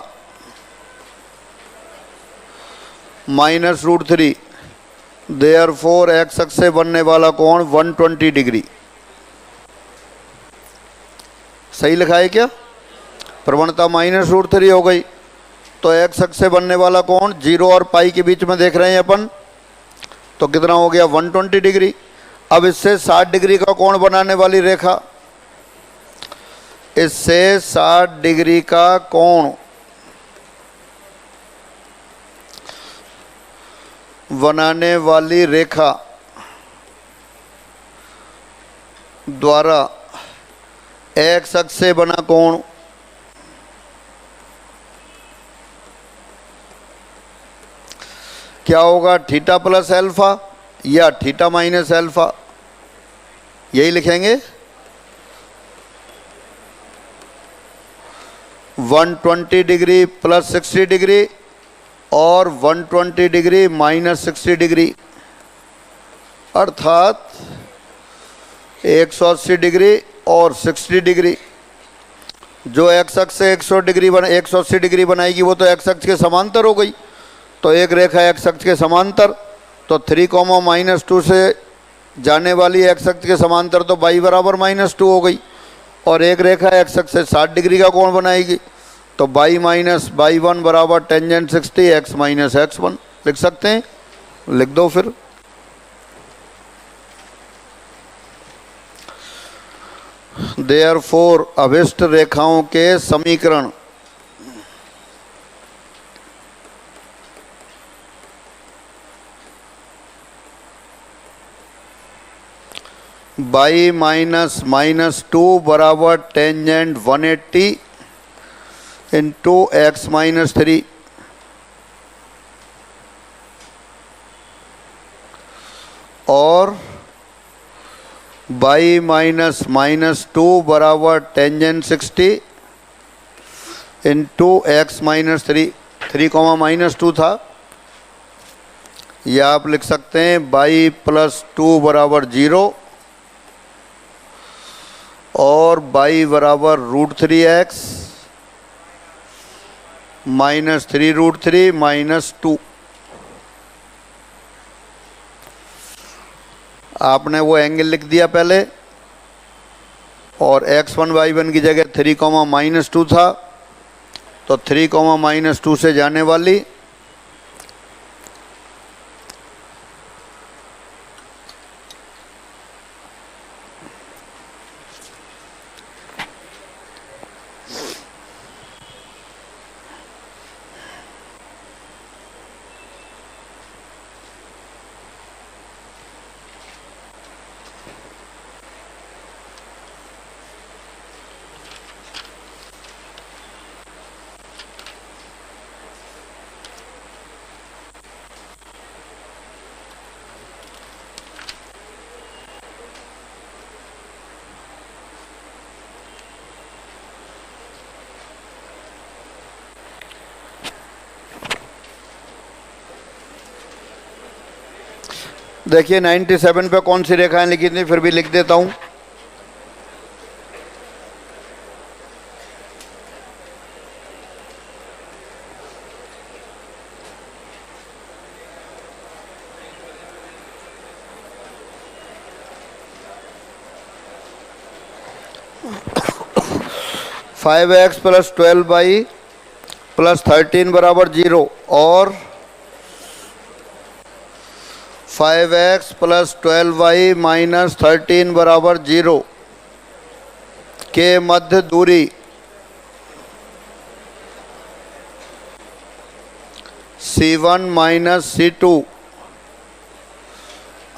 -√3, देयरफॉर x अक्ष से बनने वाला कोण 120 डिग्री। सही लिखा है क्या? प्रवणता -√3 हो गई, तो x अक्ष से बनने वाला कोण 0 और पाई के बीच में देख रहे हैं अपन, तो कितना हो गया? 120 डिग्री। अब इससे 60 डिग्री का कोण बनाने वाली रेखा, इससे 60 डिग्री का कोण बनाने वाली रेखा द्वारा x अक्ष से बना कोण क्या होगा? थीटा + अल्फा या थीटा - अल्फा, यही लिखेंगे। 120 डिग्री + 60 डिग्री और 120 डिग्री - 60 डिग्री, अर्थात 180 डिग्री और 60 डिग्री। जो x अक्ष से 180 डिग्री बनाएगी वो तो x अक्ष के समांतर हो गई। तो एक रेखा x अक्ष के समांतर, तो 3, -2 से जाने वाली x अक्ष के समांतर, तो y = -2 हो गई। और एक रेखा x अक्ष से 60 डिग्री का कोण बनाएगी, तो y - y1 = tangent 60 x - x1 लिख सकते हैं। लिख दो फिर। देयरफॉर अभिष्ट रेखाओं के समीकरण y माइनस -2 बराबर टेंजेंट 180 इंटू एक्स -3 और y माइनस -2 बराबर टेंजेंट 60 इंटू एक्स -3 3, -2 था। या आप लिख सकते हैं y + 2 बराबर 0 और y बराबर √3x -3√3 -2। आपने वो एंगल लिख दिया पहले और x1 y1 की जगह 3, -2 था, तो 3, -2 से जाने वाली देखिए 97 पे कौन सी रेखाएं लिखी थी, फिर भी लिख देता हूं। Five x plus 12y plus 13 बराबर 0 और 5x प्लस 12y माइनस 13 बराबर 0 के मध्य दूरी C1 minus C2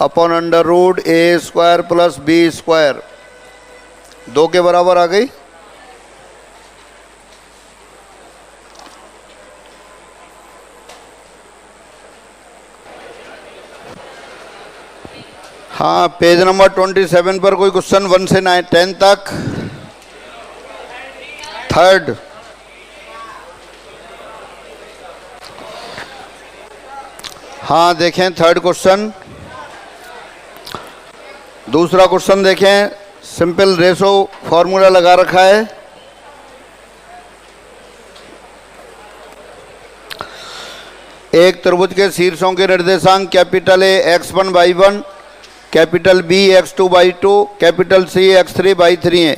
upon √a² plus b², 2 के बराबर आ गई। हाँ, पेज नंबर 27 पर कोई क्वेश्चन 1 से 10 तक। थर्ड, हाँ देखें थर्ड क्वेश्चन। दूसरा क्वेश्चन देखें, सिंपल रेशो फॉर्मूला लगा रखा है। एक त्रिभुज के शीर्षों के निर्देशांक capital A x1 y1, capital B x2 y2, capital C x3 y3 हैं।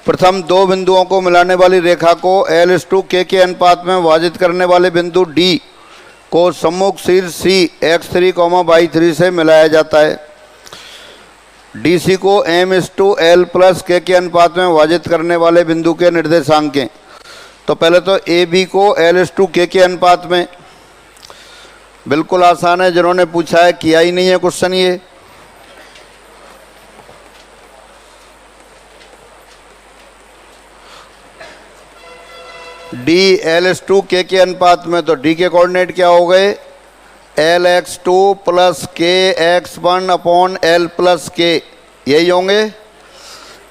प्रथम दो बिंदुओं को मिलाने वाली रेखा को L/K के अनुपात में विभाजित करने वाले बिंदु D को सम्मुख शीर्ष C x3, y3 से मिलाया जाता है। DC को M/L + K के अनुपात में विभाजित करने वाले बिंदु के निर्देशांक हैं। तो पहले तो AB को L/K के अनुपात में, बिल्कुल आसान है, जिन्होंने पूछा है किया ही नहीं है क्वेश्चन ये। D L/K के अनुपात में, तो D के कोऑर्डिनेट क्या हो गए, Lx2 + Kx1 upon L + K, यही होंगे।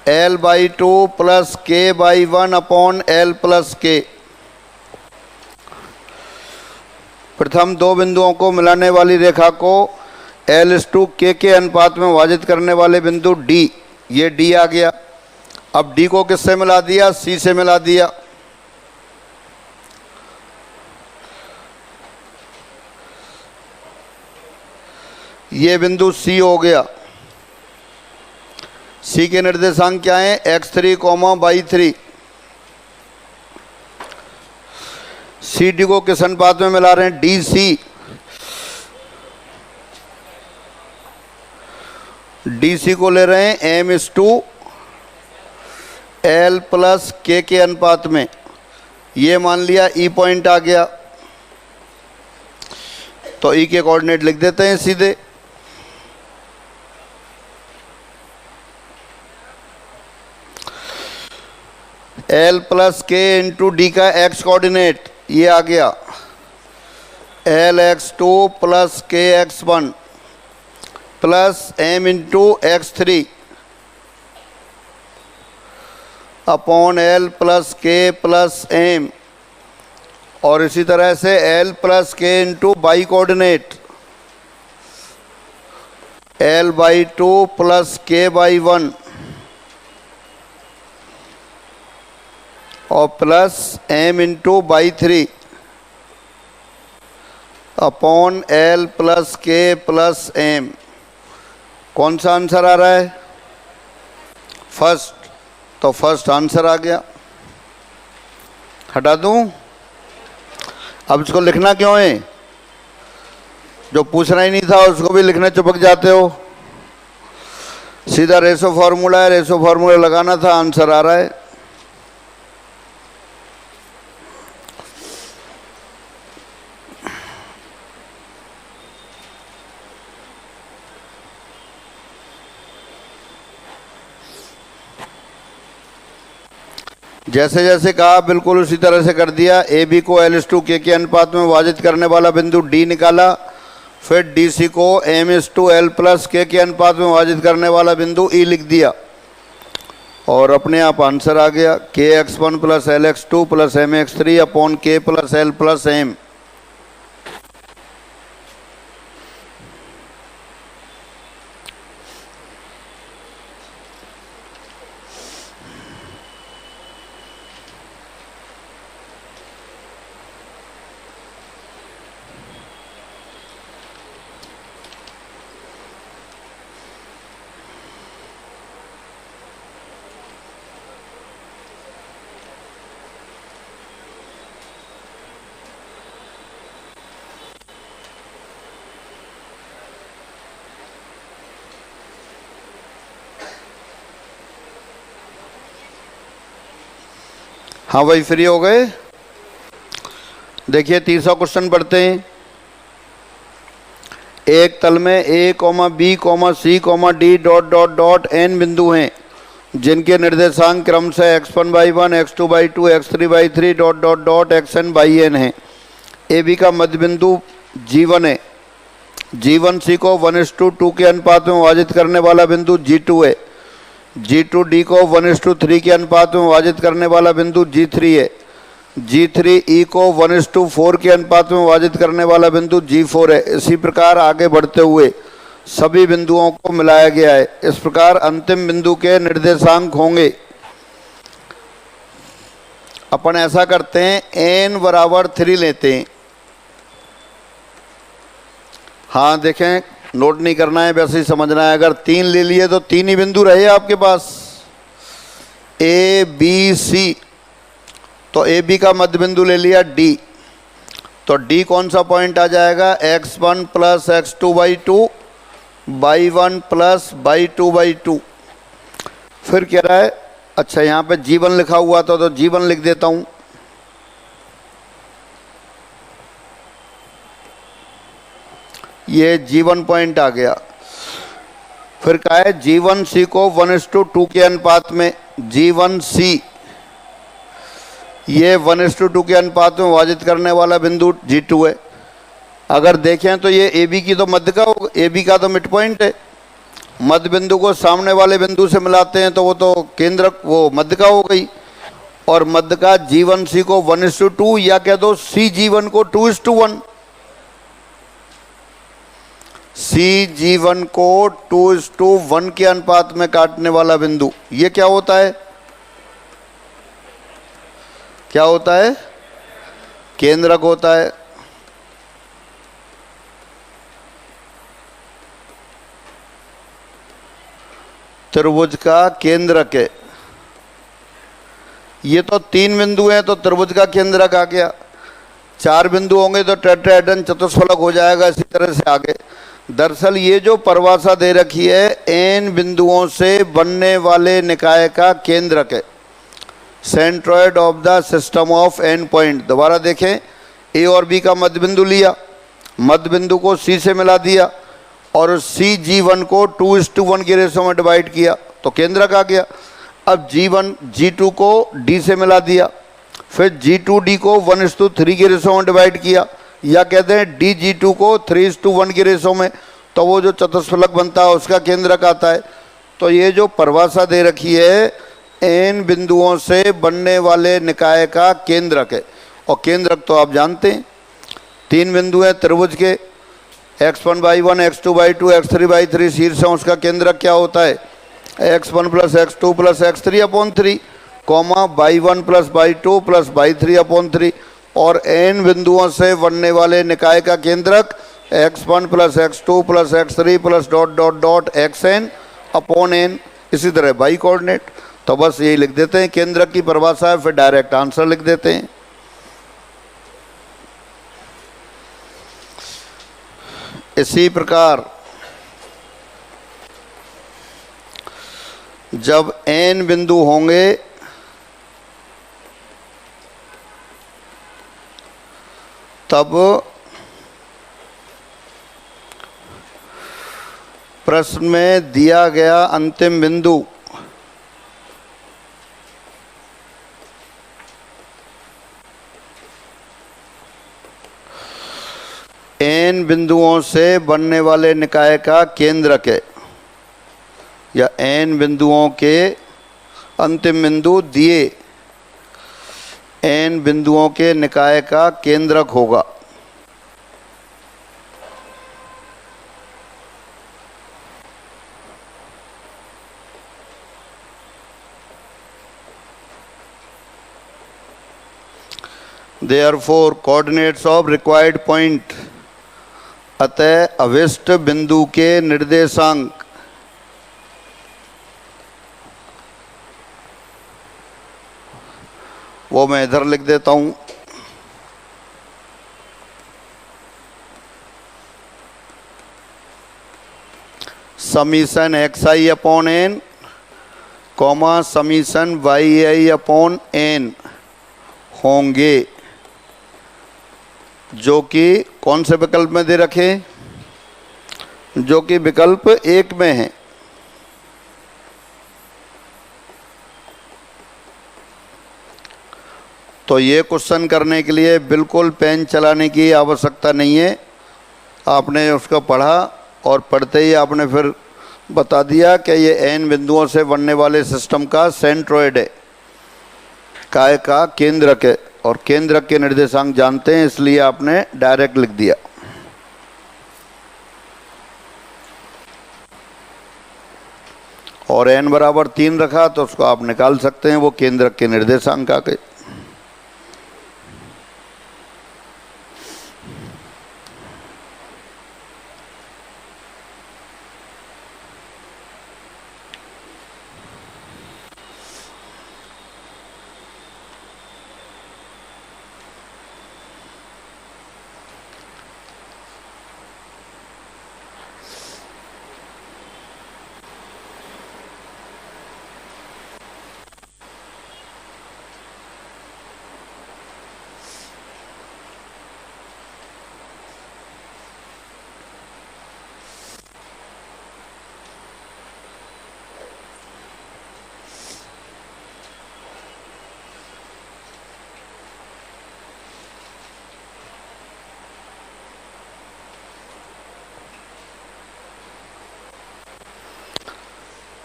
L/2 + K/1 upon L + K। प्रथम दो बिंदुओं को मिलाने वाली रेखा को L/K के अनुपात में विभाजित करने वाले बिंदु D, ये D आ गया। अब D को किससे मिला दिया, C से मिला दिया। ये बिंदु C हो गया। C के निर्देशांक क्या हैं, x3, y3। CD को किस अनुपात में मिला रहे हैं, DC। DC को ले रहे हैं M/L + K के अनुपात में। ये मान लिया E पॉइंट आ गया, तो E के कोऑर्डिनेट लिख देते हैं सीधे। L प्लस के इंटू डी का x कोऑर्डिनेट ये आ गया LX2 plus KX1 plus M into X3 upon L plus के प्लस M, और इसी तरह से L प्लस के into by coordinate L/2 plus K/1 और plus M into by 3 upon L plus के प्लस M। कौन सा आंसर आ रहा है? फर्स्ट। तो फर्स्ट आंसर आ गया। हटा दूं? अब इसको लिखना क्यों है? जो पूछना ही नहीं था उसको भी लिखने चिपक जाते हो। सीधा रेशो फार्मूला है, रेशो फार्मूला लगाना था, आंसर आ रहा है। जैसे जैसे कहा बिल्कुल उसी तरह से कर दिया। ए बी को L/K के अनुपात में विभाजित करने वाला बिंदु D निकाला, फिर DC को M/L प्लस K के अनुपात में विभाजित करने वाला बिंदु E लिख दिया और अपने आप आंसर आ गया। KX1 plus LX2 plus MX3 upon K plus L plus M। हाँ भाई, फ्री हो गए? देखिए 30वां क्वेश्चन पढ़ते हैं। एक तल में A, B, C, D dot dot dot n बिंदु हैं जिनके निर्देशांक क्रमशः x1/1, x2/2, x3/3 dot dot dot xn/n है। AB का मध्य बिंदु G1 है। G1C को 1:2 के अनुपात में विभाजित करने वाला बिंदु G2 है। G2D को 1:3 के अनुपात में विभाजित करने वाला बिंदु G3 है। G3E को 1:4 के अनुपात में विभाजित करने वाला बिंदु G4 है। इसी प्रकार आगे बढ़ते हुए सभी बिंदुओं को मिलाया गया है। इस प्रकार अंतिम बिंदु के निर्देशांक होंगे। अपन ऐसा करते हैं, n बराबर 3 लेते हैं। हाँ देखें, नोट नहीं करना है, वैसे ही समझना है। अगर 3 ले लिए तो 3 ही बिंदु रहे आपके पास, A, B, C। तो ए बी का मध्य बिंदु ले लिया D, तो D कौन सा पॉइंट आ जाएगा? x1 plus x2/2 y1 plus y2/2। फिर कह रहा है, अच्छा यहाँ पे G1 लिखा हुआ था तो G1 लिख देता हूँ। ये G1 पॉइंट आ गया। फिर कहा है G1C को 1:2 के अनुपात में, G1C ये 1:2 के अनुपात में विभाजित करने वाला बिंदु G2 है। अगर देखें तो ये AB की तो मध्य का होगा, AB का तो मिड पॉइंट है। मध्य बिंदु को सामने वाले बिंदु से मिलाते हैं तो वो तो केंद्रक, वो मध्य का हो गई। और मध्य का G1C को 1:2 या कह दो CG1 को 2:1, CG1 को 2:1 के अनुपात में काटने वाला बिंदु, ये क्या होता है? क्या होता है? केंद्रक होता है। त्रिभुज का केंद्रक है। ये तो 3 बिंदु हैं तो त्रिभुज का केंद्रक आ गया। 4 बिंदु होंगे तो टेट्राहेड्रन चतुष्फलक हो जाएगा। इसी तरह से आगे। दरअसल ये जो परिभाषा दे रखी है, n बिंदुओं से बनने वाले निकाय का केंद्रक है, centroid of the system of n point. दोबारा देखें, a और b का मध्य बिंदु लिया, मध्य बिंदु को c से मिला दिया और CG1 को 2:1 के रेशो में डिवाइड किया तो केंद्रक आ गया। अब G1 G2 को D से मिला दिया, फिर G2D को 1:3 के रेशो में डिवाइड किया, या कहते हैं DG2 को 3:1 के रेशो में, तो वो जो चतुष्फलक बनता है उसका केंद्रक आता है। तो ये जो परिभाषा दे रखी है n बिंदुओं से बनने वाले निकाय का केंद्रक है। और केंद्रक तो आप जानते हैं, 3 बिंदु हैं त्रिभुज के, x1/1 x2/2 x3/3 शीर्ष है, उसका केंद्रक क्या होता है x1 + x2 + x3/3, y1 + y2 + y3/3। और n बिंदुओं से बनने वाले निकाय का केंद्रक x1 + x2 + x3 + ... xn/n। इसी तरह y कोऑर्डिनेट। तो बस यही लिख देते हैं, केंद्रक की परिभाषा है, फिर डायरेक्ट आंसर लिख देते हैं। इसी प्रकार जब n बिंदु होंगे तब प्रश्न में दिया गया अंतिम बिंदु n बिंदुओं से बनने वाले निकाय का केंद्रक है, या n बिंदुओं के अंतिम बिंदु दिए n बिंदुओं के निकाय का केंद्रक होगा। Therefore, coordinates of required point, अतः अभिष्ट बिंदु के निर्देशांक वो मैं इधर लिख देता हूं। समीशन xi/n, समीशन yi/n होंगे, जो कि कौन से विकल्प में दे रखे, जो कि विकल्प 1 में है। तो ये क्वेश्चन करने के लिए बिल्कुल पेन चलाने की आवश्यकता नहीं है, आपने उसको पढ़ा और पढ़ते ही आपने फिर बता दिया कि ये n बिंदुओं से बनने वाले सिस्टम का सेंट्रोइड है, काय का केंद्रक है, और केंद्रक के निर्देशांक जानते हैं, इसलिए आपने डायरेक्ट लिख दिया। और n = 3 रखा तो उसको आप निकाल सकते हैं, वो केंद्रक के निर्देशांक आ गए।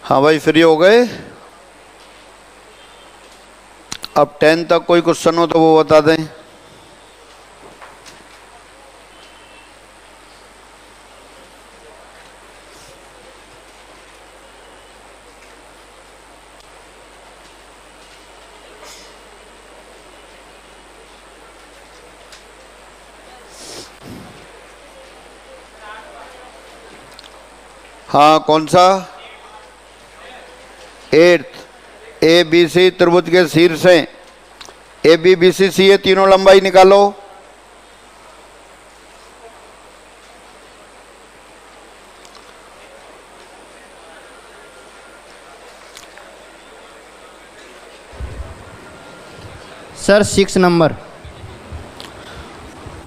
हाँ भाई, फ्री हो गए? अब 10 तक कोई क्वेश्चन हो तो वो बता दें। हाँ, कौन सा? 8th, ABC त्रिभुज के शीर्ष हैं, AB BC CA तीनों लंबाई निकालो। Sir 6 number.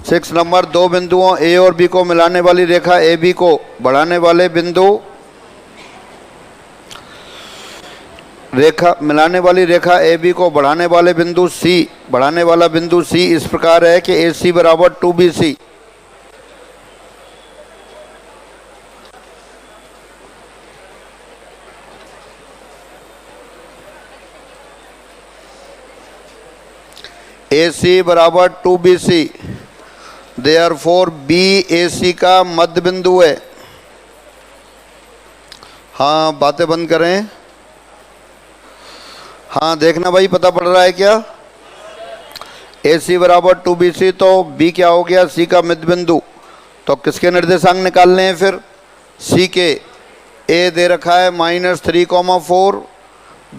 6 नंबर, 2 बिंदुओं A और B को मिलाने वाली रेखा AB को बढ़ाने वाले बिंदु रेखा मिलाने वाली रेखा ए बी को बढ़ाने वाले बिंदु सी, बढ़ाने वाला बिंदु सी इस प्रकार है कि ए सी बराबर 2BC। ए सी बराबर 2BC, देयरफॉर बी ए सी का मध्य बिंदु है। हाँ, बातें बंद करें। हाँ, देखना भाई, पता पड़ रहा है क्या? ए सी बराबर 2BC, तो बी क्या हो गया? सी का मध्य बिंदु। तो किसके निर्देशांक निकालने हैं फिर? सी के। ए दे रखा है -3,4,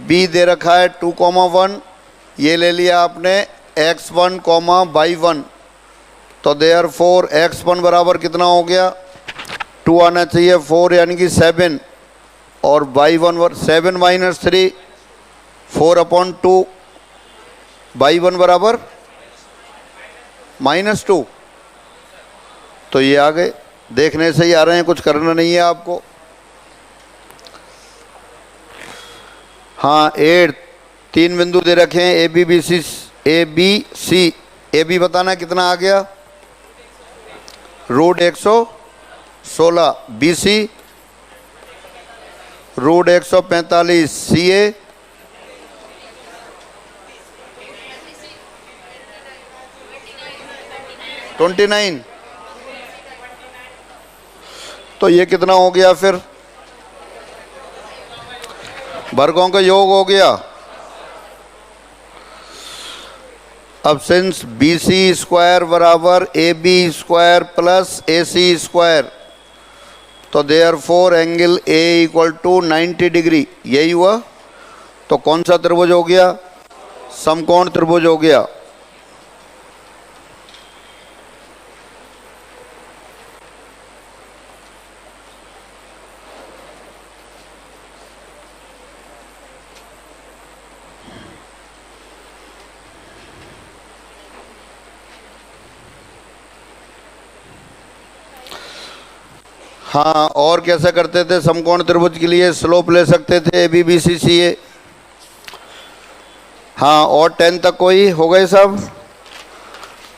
बी दे रखा है 2,1, ये ले लिया आपने x1, y1। तो देयरफॉर x1 बराबर कितना हो गया? 2 आना चाहिए, 4 यानी कि 7, और y1 7 - 3 4/2, y1 बराबर -2। तो ये आ गए, देखने से ही आ रहे हैं, कुछ करना नहीं है आपको। हाँ, 8 3 बिंदु दे रखे हैं A B B C, A B C. A B बताना कितना आ गया? √116, बी सी √145, सी ए $29। तो ये कितना हो गया फिर? वर्गों का योग हो गया। अब सिंस बी सी स्क्वायर बराबर A B square plus A C square, तो देयरफॉर एंगल ए = 90 डिग्री, यही हुआ। तो कौन सा त्रिभुज हो गया? समकोण त्रिभुज हो गया। हाँ, और कैसे करते थे? समकोण त्रिभुज के लिए स्लोप ले सकते थे, ए बी बी सी सी ए। हाँ, और 10 तक कोई हो गए सब?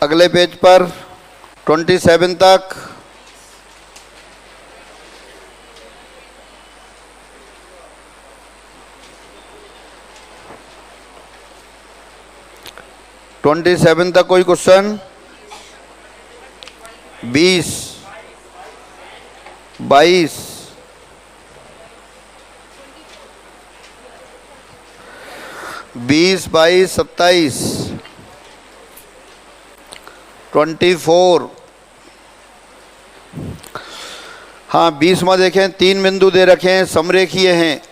अगले पेज पर 27 तक। तक कोई क्वेश्चन? 20 22 20 22 27 24। हाँ, 20 में देखें, 3 बिंदु दे रखे हैं, समरेखीय हैं।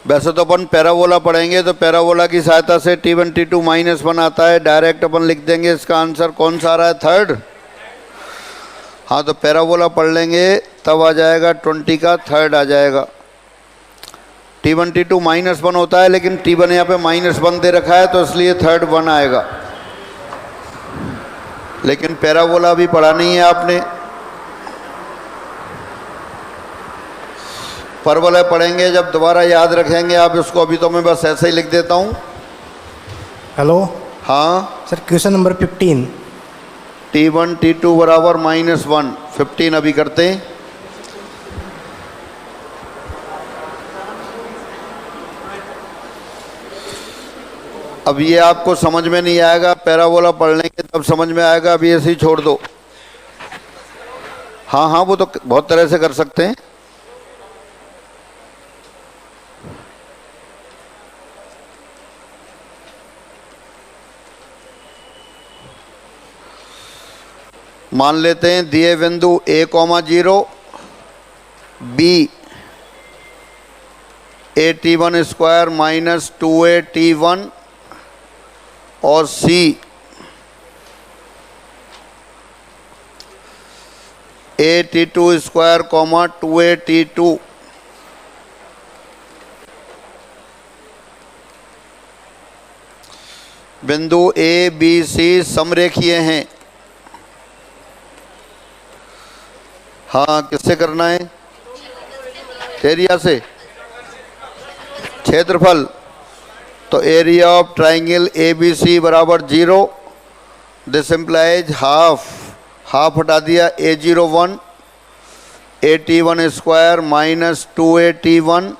वैसे तो अपन पैराबोला पढ़ेंगे, तो पैराबोला की सहायता से T1 T2 -1 आता है। डायरेक्ट अपन लिख देंगे। इसका आंसर कौन सा आ रहा है? 3rd। हाँ, तो पैराबोला पढ़ लेंगे, तब आ जाएगा 20 का 3rd आ जाएगा। T1 T2 -1 होता है, लेकिन T1 यहाँ पे -1 दे रखा है, तो इसलिए 3rd 1 आएगा। लेकिन पैराबोला भी पढ़ा नहीं है आपने। परवलय पढ़ेंगे जब, दोबारा याद रखेंगे आप इसको। अभी तो मैं बस ऐसे ही लिख देता हूँ। हेलो हाँ sir, question number 15। T1 T2 बराबर -1, 15 अभी करते हैं। अब ये आपको समझ में नहीं आएगा, पैराबोला पढ़ लेंगे तब समझ में आएगा। अभी ऐसे ही छोड़ दो। हाँ हाँ, वो तो बहुत तरह से कर सकते हैं। मान लेते हैं दिए बिंदु a, 0 b AT1 square -2AT1 और C AT2 स्क्वायर 2AT2। बिंदु A B C समरेखीय हैं। हाँ, किससे करना है? एरिया से। क्षेत्रफल, तो area of triangle A B C बराबर 0। दिस इम्प्लाइज हाफ, हाफ हटा दिया, A01 AT1 square minus 2AT1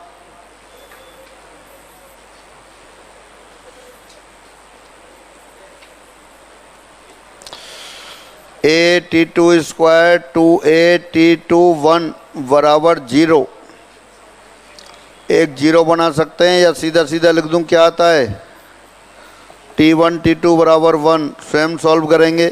AT2 square 2AT21 बराबर 0। एक 0 बना सकते हैं या सीधा सीधा लिख दूं, क्या आता है, T1 T2 बराबर 1। स्वयं सॉल्व करेंगे।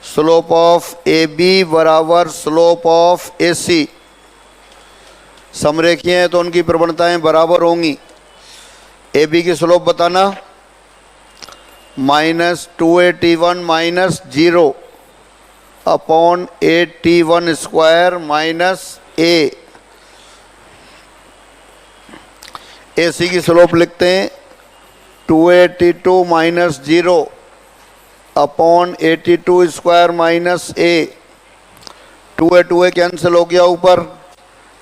स्लोप ऑफ AB बराबर स्लोप ऑफ AC। समरेखीय हैं तो उनकी प्रवणताएं बराबर होंगी। AB की स्लोप बताना, minus 2AT1 minus 0 upon AT1 square minus A। AC की स्लोप लिखते हैं 2AT2 minus 0 upon AT2 square minus A। 2A cancel हो गया, ऊपर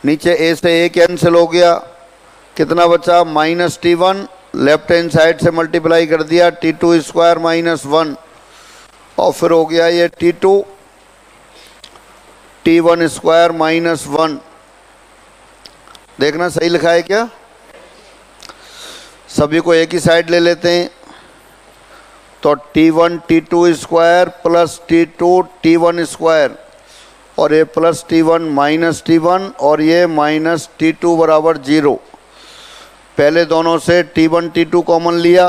नीचे A से A कैंसिल हो गया, कितना बचा, minus T1, left hand side से मल्टीप्लाई कर दिया, T2 स्क्वायर माइनस 1, और फिर हो गया ये T2 T1 स्क्वायर माइनस 1। देखना सही लिखा है क्या। सभी को एक ही साइड ले लेते हैं, तो T1 T2 square plus T2 T1 square, और ये प्लस T1 माइनस T1 और ये माइनस T2 बराबर 0। पहले दोनों से T1 T2 कॉमन लिया,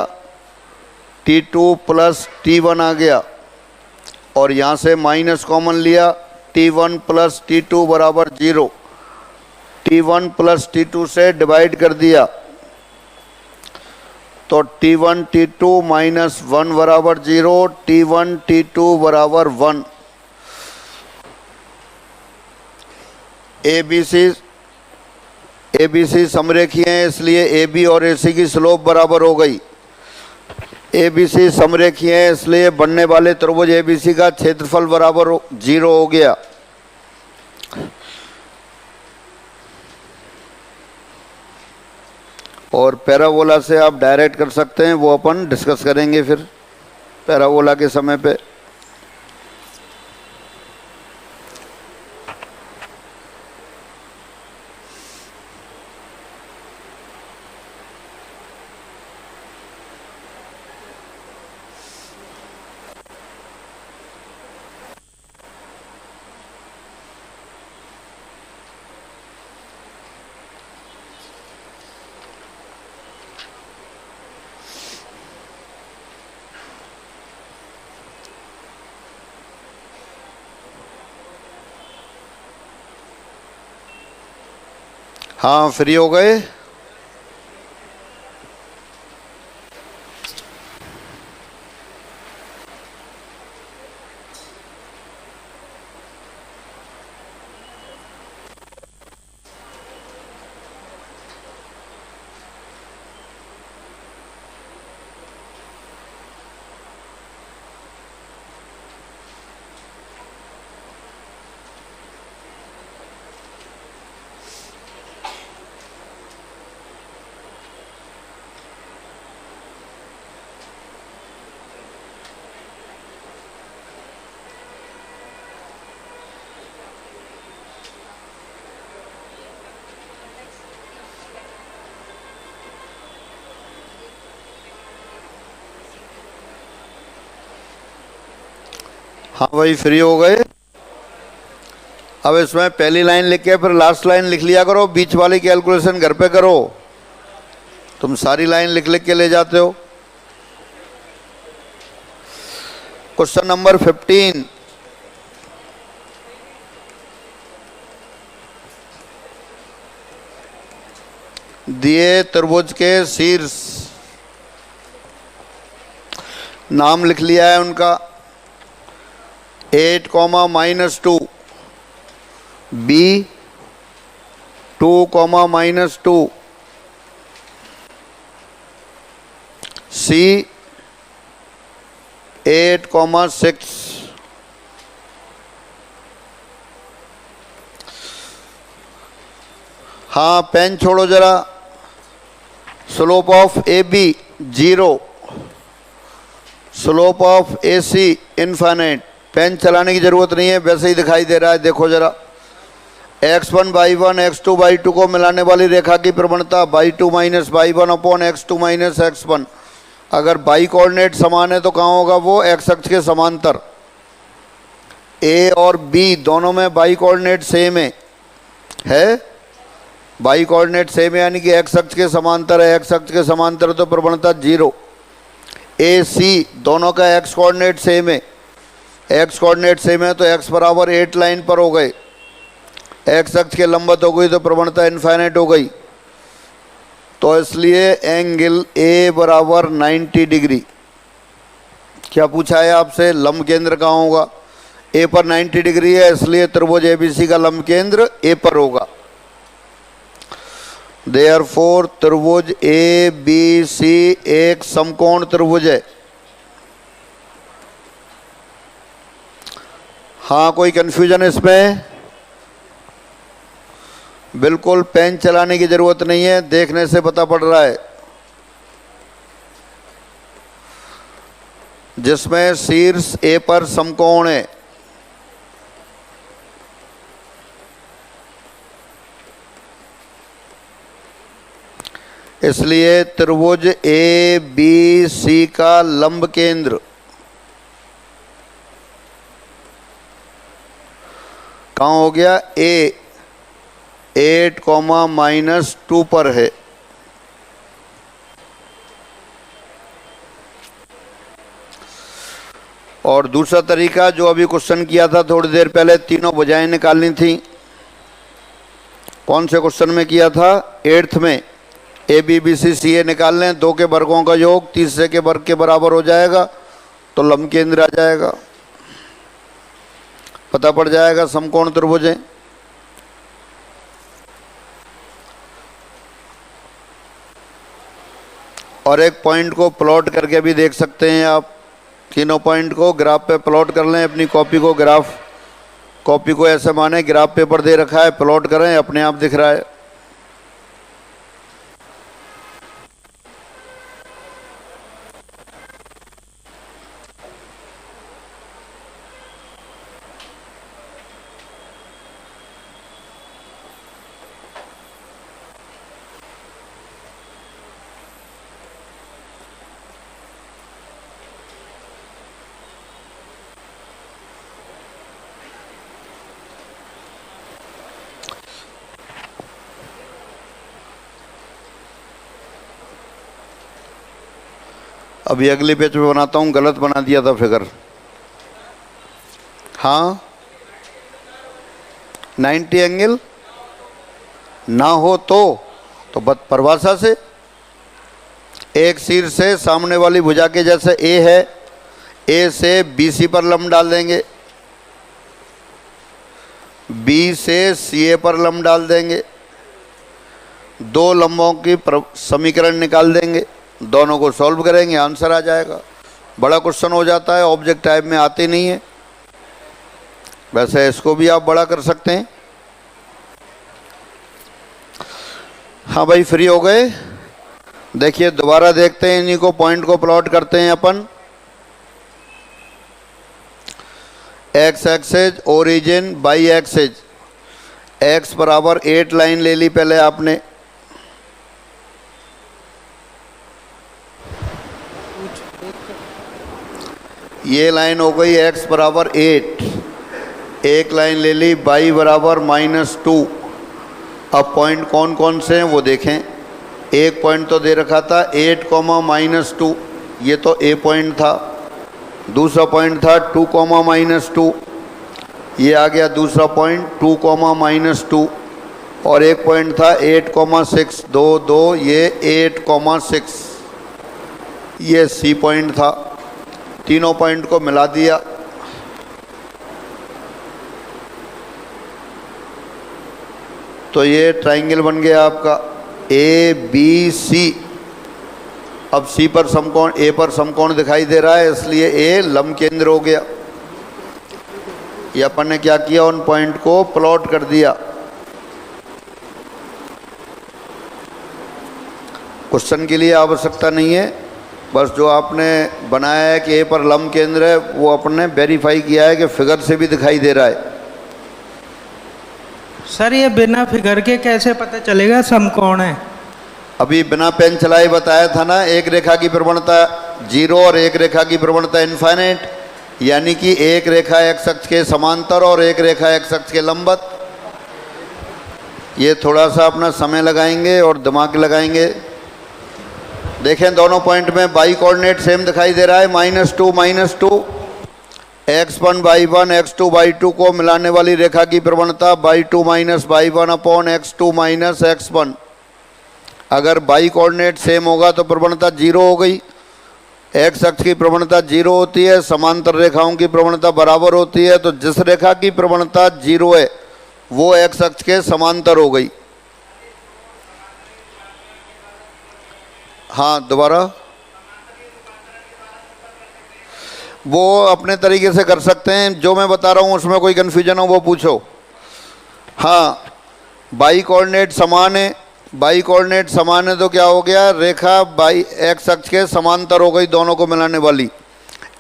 T2 प्लस T1 आ गया, और यहाँ से माइनस कॉमन लिया, T1 प्लस T2 बराबर 0। T1 प्लस T2 से डिवाइड कर दिया, तो T1 T2 माइनस 1 बराबर 0, T1 T2 बराबर 1। ABC समरेखीय हैं, इसलिए AB और AC की स्लोप बराबर हो गई। ABC समरेखीय हैं, इसलिए बनने वाले त्रिभुज ABC का क्षेत्रफल बराबर 0 हो गया। और पैराबोला से आप डायरेक्ट कर सकते हैं, वो अपन डिस्कस करेंगे फिर पैराबोला के समय पे। हाँ, फ्री हो गए। हाँ भाई, फ्री हो गए। अब इसमें पहली लाइन लिख के फिर लास्ट लाइन लिख लिया करो, बीच वाली कैलकुलेशन घर पे करो। तुम सारी लाइन लिख लिख के ले जाते हो। क्वेश्चन नंबर 15, दिए त्रिभुज के शीर्ष, नाम लिख लिया है उनका, 8, -2, B 2, -2, C 8,6। हाँ, पेन छोड़ो जरा। Slope of A B 0, slope of A C infinite. Pen चलाने की जरूरत नहीं है, वैसे ही दिखाई दे रहा है। देखो जरा, x1 y1 x2 y2 को मिलाने वाली रेखा की प्रवणता y2 minus y1 upon x2 minus x1। अगर बाई कोऑर्डिनेट समान है तो कहाँ होगा वो? x अक्ष के समांतर। a और b दोनों में बाई कोऑर्डिनेट सेम है। बाई कोऑर्डिनेट सेम है यानी कि x अक्ष के समांतर है। x अक्ष के समांतर तो प्रवणता 0। a c दोनों का x कोऑर्डिनेट सेम है। x कोऑर्डिनेट सेम है तो x बराबर 8 लाइन पर हो गए। x अक्ष के लंबवत हो गई तो प्रवणता इनफाइनाइट हो गई। तो इसलिए एंगल A बराबर 90 डिग्री। क्या पूछा है आपसे? लंब केंद्र कहाँ होगा? A पर 90 डिग्री है, इसलिए त्रिभुज ABC का लंब केंद्र A पर होगा। देयरफॉर त्रिभुज ABC एक समकोण त्रिभुज है। हाँ, कोई कंफ्यूजन इसमें? बिल्कुल पेन चलाने की जरूरत नहीं है, देखने से पता पड़ रहा है। जिसमें शीर्ष ए पर समकोण है। इसलिए त्रिभुज ABC का लंब केंद्र कहाँ हो गया? A 8,-2 पर है। और दूसरा तरीका जो अभी क्वेश्चन किया था थोड़ी देर पहले, तीनों भुजाएं निकालनी थी। कौन से क्वेश्चन में किया था? 8th में। ए बी बी सी सी ए निकाल लें, 2 के वर्गों का योग तीसरे के वर्ग के बराबर हो जाएगा तो लंब केंद्र आ जाएगा, पता पड़ जाएगा समकोण त्रिभुज है। और एक पॉइंट को प्लॉट करके भी देख सकते हैं आप। तीनों पॉइंट को ग्राफ पे प्लॉट कर लें। अपनी कॉपी को कॉपी को ऐसे माने ग्राफ पेपर दे रखा है, प्लॉट करें, अपने आप दिख रहा है। अभी अगले पेज पे बनाता हूँ, गलत बना दिया था फिगर। हाँ, 90 एंगल ना हो तो परिभाषा से एक शीर्ष से सामने वाली भुजा के जैसे ए है, ए से BC पर लंब डाल देंगे, B से CA पर लंब डाल देंगे, 2 लंबों की समीकरण निकाल देंगे, दोनों को सॉल्व करेंगे, आंसर आ जाएगा। बड़ा क्वेश्चन हो जाता है, ऑब्जेक्ट टाइप में आते नहीं है। वैसे इसको भी आप बड़ा कर सकते हैं। हाँ भाई, फ्री हो गए? देखिए दोबारा देखते हैं, इन्हीं को पॉइंट को प्लॉट करते हैं अपन। X axes origin y axes, x बराबर 8 लाइन ले ली पहले आपने। ये लाइन हो गई x बराबर 8, एक लाइन ले ली y बराबर -2। अब पॉइंट कौन कौन से हैं वो देखें। एक पॉइंट तो दे रखा था 8, -2, ये तो A पॉइंट था। दूसरा पॉइंट था 2, -2, ये आ गया दूसरा पॉइंट 2, -2। और एक पॉइंट था 8,6, 2, 2, ये 8,6, ये C पॉइंट था। तीनों पॉइंट को मिला दिया, तो ये ट्राइंगल बन गया आपका ABC। अब सी पर समकोण, ए पर समकोण दिखाई दे रहा है, इसलिए ए लंब केंद्र हो गया। ये अपन ने क्या किया, उन पॉइंट को प्लॉट कर दिया। क्वेश्चन के लिए आवश्यकता नहीं है, बस जो आपने बनाया है कि ए पर लंब केंद्र है वो अपन ने वेरीफाई किया है कि फिगर से भी दिखाई दे रहा है। सर ये बिना फिगर के कैसे पता चलेगा समकोण है? अभी बिना पेन चलाए बताया था ना, एक रेखा की प्रवणता 0 और एक रेखा की प्रवणता इनफाइनाइट, यानी कि एक रेखा एक्स अक्ष के समांतर और एक रेखा एक्स अक्ष के लंबवत। ये थोड़ा सा अपना समय लगाएंगे और दिमाग लगाएंगे। देखें दोनों पॉइंट में बाई कोऑर्डिनेट सेम दिखाई दे रहा है, -2 x1 y1 x2 y2 को मिलाने वाली रेखा की प्रवणता y2 - y1 upon x2 - x1। अगर बाई कोऑर्डिनेट सेम होगा तो प्रवणता 0 हो गई। एक्स अक्ष की प्रवणता 0 होती है, समांतर रेखाओं की प्रवणता बराबर होती है, तो जिस रेखा की प्रवणता 0 है वो एक्स अक्ष के समांतर हो गई। हाँ दोबारा, वो अपने तरीके से कर सकते हैं, जो मैं बता रहा हूँ उसमें कोई कन्फ्यूजन हो वो पूछो। हाँ बाई कोऑर्डिनेट समान है, बाई कोऑर्डिनेट समान है तो क्या हो गया, रेखा बाई एक्स अक्ष के समांतर हो गई दोनों को मिलाने वाली।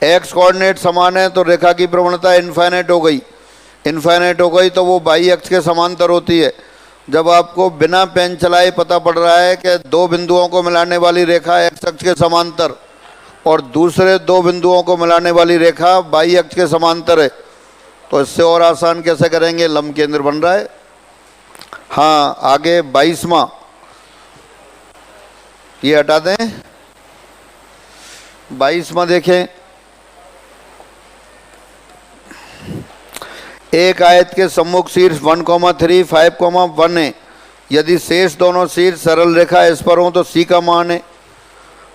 एक्स कोऑर्डिनेट समान है तो रेखा की प्रवणता इनफाइनाइट हो गई, इनफाइनाइट हो गई तो वो बाई अक्ष के समांतर होती है। जब आपको बिना पेन चलाए पता पड़ रहा है कि दो बिंदुओं को मिलाने वाली रेखा एक्स अक्ष के समांतर और दूसरे दो बिंदुओं को मिलाने वाली रेखा बाई अक्ष के समांतर है, तो इससे और आसान कैसे करेंगे, लंब केंद्र बन रहा है। हाँ आगे 22वां, ये हटा दें। 22वां देखें, एक आयत के सम्मुख शीर्ष 1,3 5,1 है, यदि शेष दोनों शीर्ष सरल रेखा इस पर हो तो सी का मान है।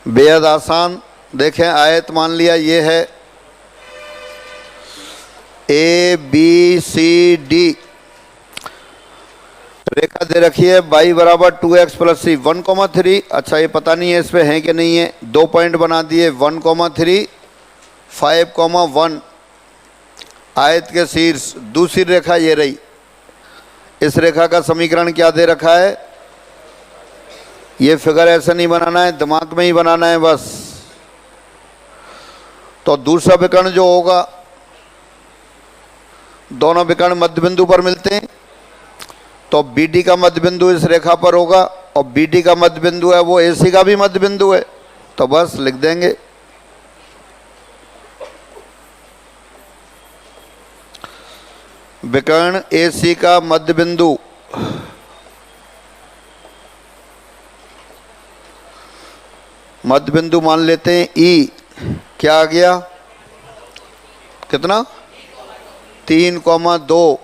बेहद आसान। देखें आयत मान लिया ये है ABCD, रेखा दे रखी है y बराबर 2x + c 1,3। अच्छा ये पता नहीं है इस पे है कि नहीं है, दो पॉइंट बना दिए 1,3 5,1। आयत के शीर्ष दूसरी रेखा ये रही, इस रेखा का समीकरण क्या दे रखा है, ये फिगर ऐसे नहीं बनाना है, दिमाग में ही बनाना है बस। तो दूसरा विकर्ण जो होगा, दोनों विकर्ण मध्य बिंदु पर मिलते हैं, तो BD का मध्य बिंदु इस रेखा पर होगा और BD का मध्य बिंदु है वो AC का भी मध्य बिंदु है, तो बस लिख देंगे। विकर्ण AC का मध्य बिंदु मान लेते हैं E, क्या आ गया, कितना 3,2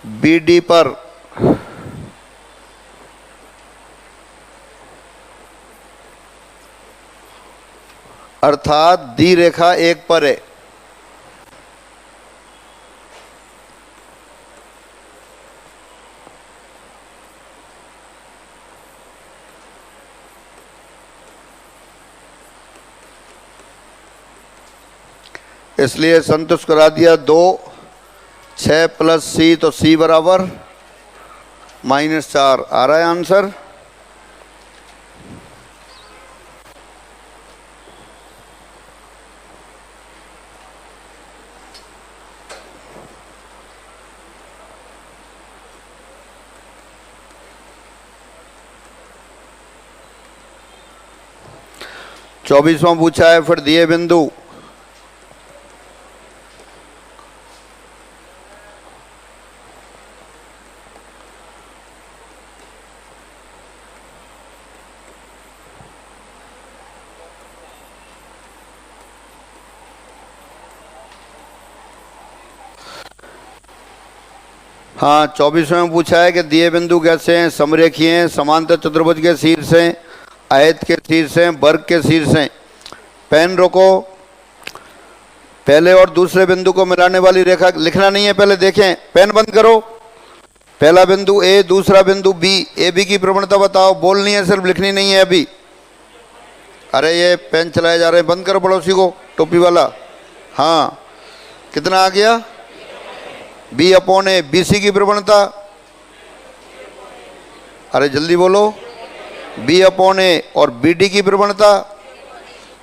BD पर अर्थात दी रेखा एक पर है। इसलिए संतुष्ट करा दिया 2 6 + c, तो c बराबर -4 आ रहा है आंसर। चौबीसवां पूछा है, फिर दिए बिंदु हाँ 24वें में पूछा है कि दिए बिंदु कैसे हैं, समरेखीय हैं, समांतर चतुर्भुज के शीर्ष हैं, आयत के शीर्ष हैं, वर्ग के शीर्ष हैं। पेन रोको, पहले और दूसरे बिंदु को मिलाने वाली रेखा लिखना नहीं है, पहले देखें, पेन बंद करो। पहला बिंदु A, दूसरा बिंदु B, AB की प्रवणता बताओ, बोलनी है सिर्फ, लिखनी नहीं है अभी। अरे ये पेन चलाए जा रहे हैं, बंद करो पड़ोसी को, टोपी वाला। हाँ, कितना आ गया? बी अपॉन ए। बी सी की प्रवणता, अरे जल्दी बोलो। बी अपॉन ए और बी डी की प्रवणता,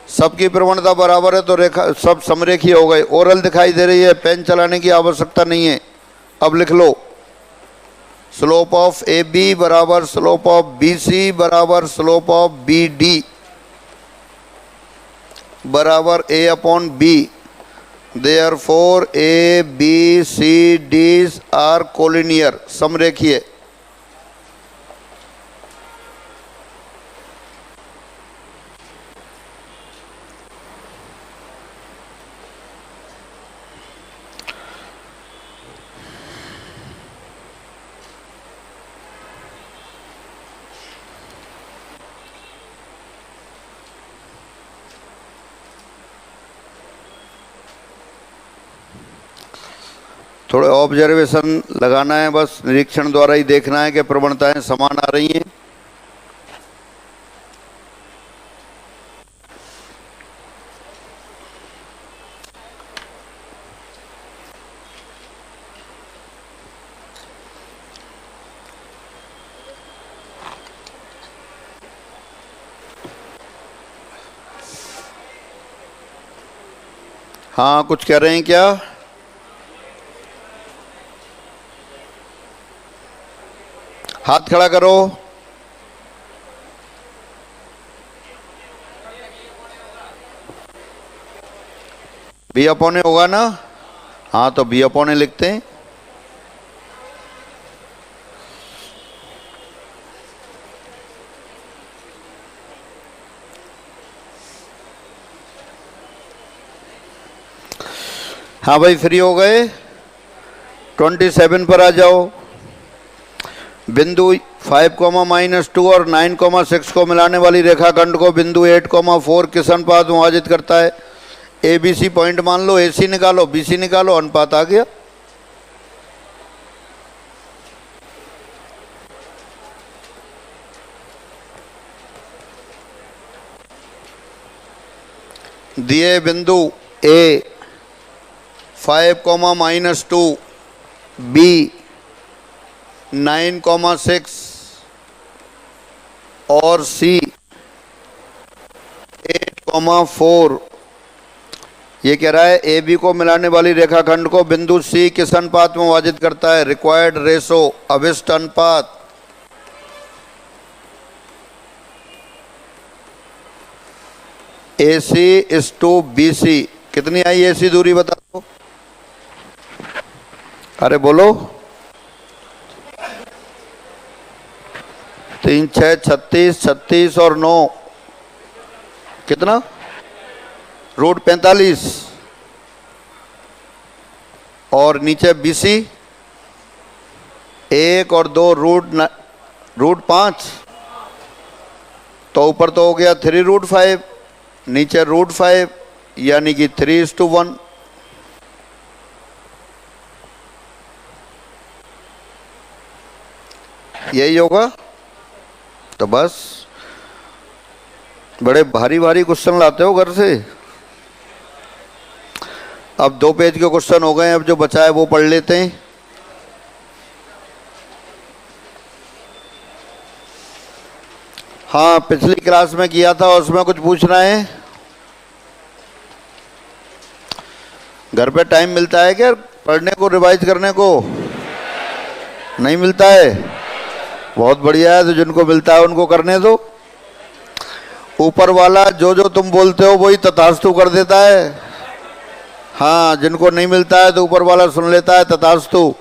सबकी प्रवणता बराबर है तो रेखा सब समरेखीय हो गए। ओरल दिखाई दे रही है, पेन चलाने की आवश्यकता नहीं है। अब लिख लो, स्लोप ऑफ ए बी बराबर स्लोप ऑफ बी सी बराबर स्लोप ऑफ बी डी बराबर A upon B. Therefore A B C D are collinear, समरेखीय। थोड़े ऑब्जर्वेशन लगाना है, बस निरीक्षण द्वारा ही देखना है कि प्रवणताएं समान आ रही हैं। हाँ, कुछ कह रहे हैं क्या? हाथ खड़ा करो। बी अपॉन ए होगा ना? हाँ, तो बी अपॉन ए लिखते हैं। हाँ भाई, फ्री हो गए? 27 पर आ जाओ। बिंदु 5,-2 और 9,6 को मिलाने वाली रेखाखंड को बिंदु 8,4 किस अनुपात में विभाजित करता है? ए बी सी पॉइंट मान लो, ए सी निकालो, बी सी निकालो, अनुपात आ गया। दिए बिंदु ए 5,-2, बी 9,6 और सी 8,4, ये कह रहा है ए बी को मिलाने वाली रेखाखंड को बिंदु सी किस अनुपात में विभाजित करता है? रिक्वायर्ड रेशो, अभिष्ट अनुपात। ए सी इज टू बी सी। कितनी आई ए सी दूरी बता दो? अरे बोलो। 3, 6, 36, 36 और 9 कितना? रूट 45 और नीचे BC 1 और 2 रूट 5, तो ऊपर तो हो गया 3√5, नीचे √5, यानी कि 3:1। यही होगा। तो बस, बड़े भारी भारी क्वेश्चन लाते हो घर से। अब 2 पेज के क्वेश्चन हो गए, अब जो बचा है वो पढ़ लेते हैं। हाँ, पिछली क्लास में किया था, उसमें कुछ पूछना है? घर पे टाइम मिलता है क्या पढ़ने को, रिवाइज करने को? नहीं मिलता है? बहुत बढ़िया है, तो जिनको मिलता है उनको करने दो। ऊपर वाला जो जो तुम बोलते हो वही तथास्तु कर देता है। हाँ, जिनको नहीं मिलता है तो ऊपर वाला सुन लेता है तथास्तु।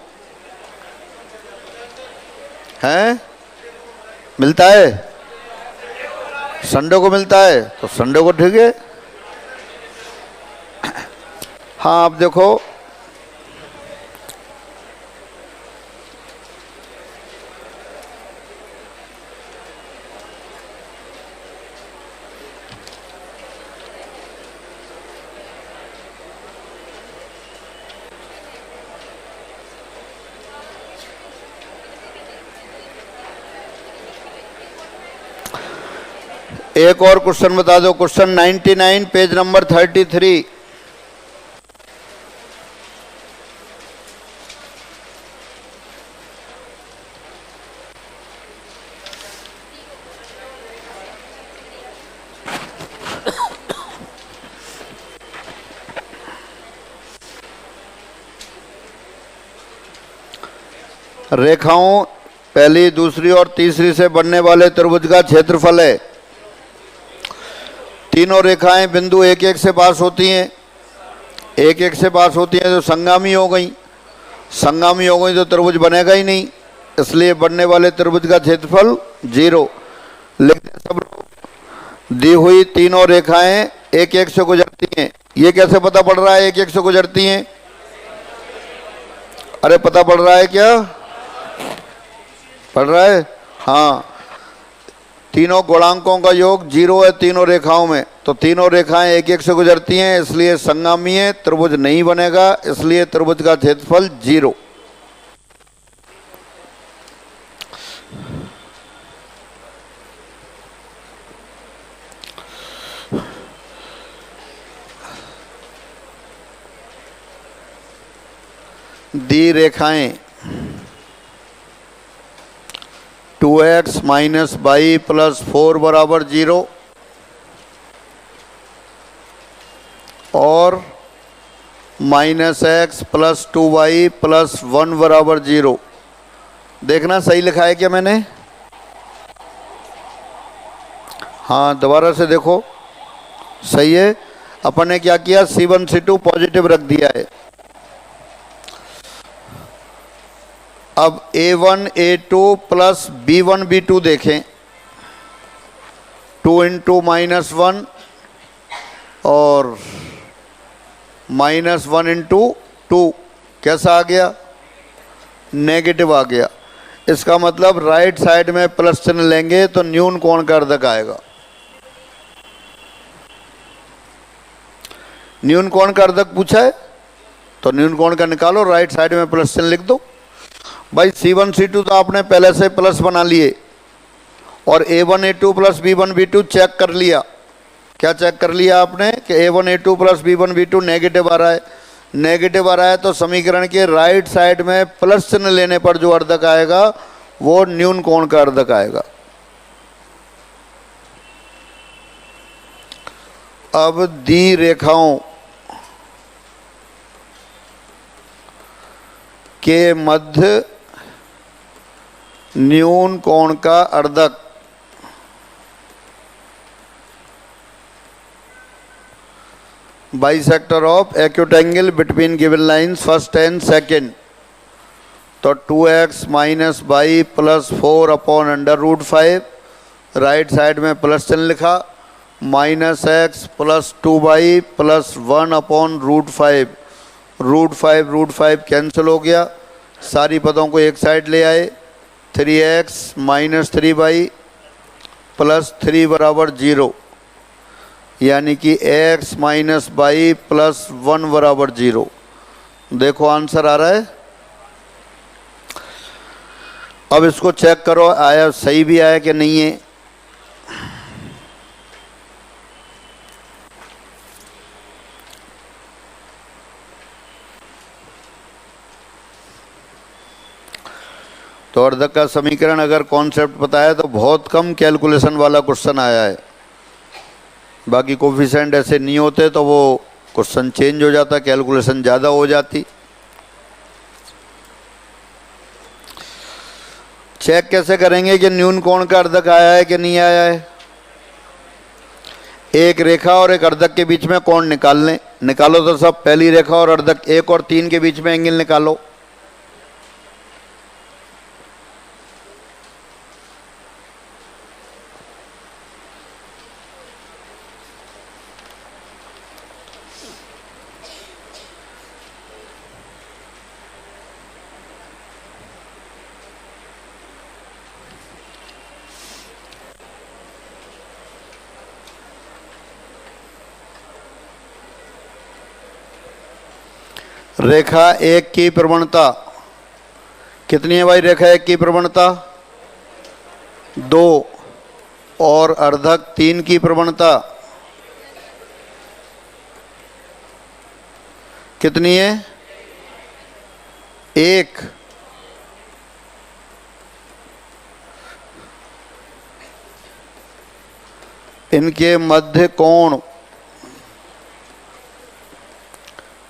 हैं? मिलता है? संडे को मिलता है तो संडे को ठीक है। हाँ, अब देखो, एक और क्वेश्चन बता दो, क्वेश्चन 99 पेज नंबर 33। रेखाओं पहली, दूसरी और तीसरी से बनने वाले त्रिभुज का क्षेत्रफल है। तीनों रेखाएं बिंदु 1 से पास होती हैं, 1 से पास होती हैं तो संगामी हो गई, संगामी हो गई तो त्रिभुज बनेगा ही नहीं, इसलिए बनने वाले त्रिभुज का क्षेत्रफल 0। लिखते हैं सब लोग। दी हुई तीनों रेखाएं 1 से गुजरती हैं। ये कैसे पता पड़ रहा है 1 से गुजरती हैं? अरे पता पड़ रहा है क्या? पढ़ रहा है? हाँ, तीनों गुणांकों का योग 0 है तीनों रेखाओं में, तो तीनों रेखाएं 1 से गुजरती हैं, इसलिए संगामी है, त्रिभुज नहीं बनेगा, इसलिए त्रिभुज का क्षेत्रफल 0। दी रेखाएं 2x माइनस बाई प्लस 4 बराबर 0 और minus x plus 2y plus 1 बराबर 0। देखना सही लिखा है क्या मैंने? हाँ, दोबारा से देखो, सही है। अपन ने क्या किया, C1 C2 पॉजिटिव रख दिया है। अब A1 A2 plus B1 B2 देखें, 2 इंटू माइनस 1 और माइनस 1 इंटू 2 कैसा आ गया? नेगेटिव आ गया। इसका मतलब राइट साइड में प्लस चिन्ह लेंगे तो न्यून कोण का अर्धक आएगा। न्यून कोण का अर्धक पूछा है तो न्यून कोण का निकालो, राइट साइड में प्लस चिन्ह लिख दो। भाई C1 C2 तो आपने पहले से प्लस बना लिए और A1 A2 plus B1 B2 check कर लिया। क्या चेक कर लिया आपने कि A1 A2 plus B1 B2 negative आ रहा है। नेगेटिव आ रहा है तो समीकरण के राइट साइड में प्लस चिन्ह लेने पर जो अर्धक आएगा वो न्यून कोण का अर्धक आएगा। अब दी रेखाओं के मध्य न्यून कोण का अर्धक bisector of acute angle between given lines first and second, तो 2x minus y plus 4 upon under root 5, right side में प्लस चिन्ह लिखा, minus x plus 2y plus 1 upon root 5, root 5 cancel हो गया, सारी पदों को एक साइड ले आए, 3x माइनस 3y प्लस 3 बराबर 0, यानी कि x माइनस बाई प्लस 1 बराबर 0। देखो आंसर आ रहा है। अब इसको चेक करो आया सही भी आया कि नहीं है। तो अर्धक का समीकरण अगर कॉन्सेप्ट पता है तो बहुत कम कैलकुलेशन वाला क्वेश्चन आया है। बाकी कोफिशिएंट ऐसे नहीं होते तो वो क्वेश्चन चेंज हो जाता, कैलकुलेशन ज़्यादा हो जाती। चेक कैसे करेंगे कि न्यून कोण का अर्धक आया है कि नहीं आया है? एक रेखा और एक अर्धक के बीच में कोण निकाल लें। निकालो तो सब, पहली रेखा और अर्धक 1 और 3 के बीच में एंगल निकालो। रेखा 1 की प्रवणता कितनी है भाई? रेखा 1 की प्रवणता 2, और अर्धक 3 की प्रवणता कितनी है? 1। इनके मध्य कोण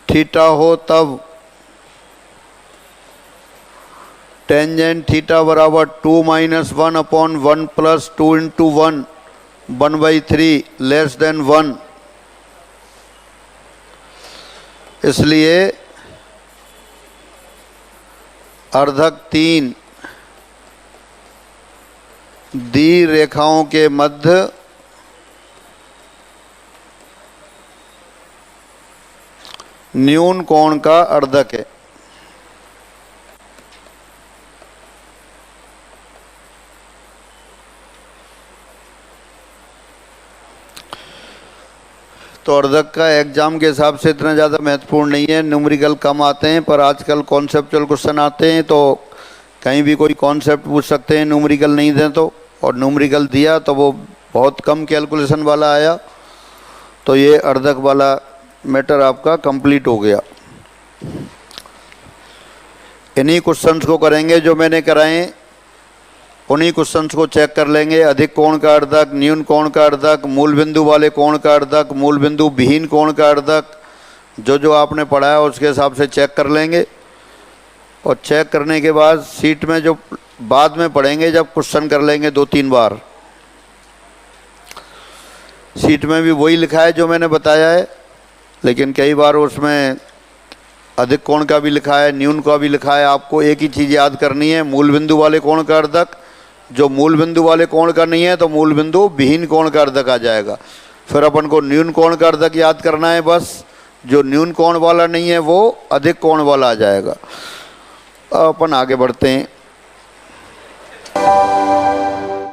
थीटा हो तब टेंजेंट थीटा बराबर 2 - 1 अपॉन 1 + 2 × 1 1/3 लेस देन 1। इसलिए अर्धक 3 दी रेखाओं के मध्य न्यून कोण का अर्धक है। तो अर्धक का एग्जाम के हिसाब से इतना ज़्यादा महत्वपूर्ण नहीं है, न्यूमेरिकल कम आते हैं, पर आजकल कॉन्सेप्चुअल क्वेश्चन आते हैं, तो कहीं भी कोई कॉन्सेप्ट पूछ सकते हैं, न्यूमेरिकल नहीं दें तो। और न्यूमेरिकल दिया तो वो बहुत कम कैलकुलेशन वाला आया, तो ये अर्धक वाला मैटर आपका कंप्लीट हो गया। इन्हीं क्वेश्चंस को करेंगे जो मैंने कराए, उन्हीं क्वेश्चंस को चेक कर लेंगे। अधिक कोण का अर्धक, न्यून कोण का अर्धक, मूल बिंदु वाले कोण का अर्धक, मूल बिंदु विहीन कोण का अर्धक, जो आपने पढ़ा है उसके हिसाब से चेक कर लेंगे। और चेक करने के बाद सीट में जो बाद में पढ़ेंगे, जब क्वेश्चन कर लेंगे 2-3 बार, सीट में भी वही लिखा है जो मैंने बताया है, लेकिन कई बार उसमें अधिक कोण का भी लिखा है, न्यून का भी लिखा है। आपको एक ही चीज़ याद करनी है, मूल बिंदु वाले कोण का अर्धक। जो मूल बिंदु वाले कोण का नहीं है तो मूल बिंदु विहीन कोण का अर्धक आ जाएगा। फिर अपन को न्यून कोण का अर्धक याद करना है बस, जो न्यून कोण वाला नहीं है वो अधिक कोण वाला आ जाएगा। अपन आगे बढ़ते हैं।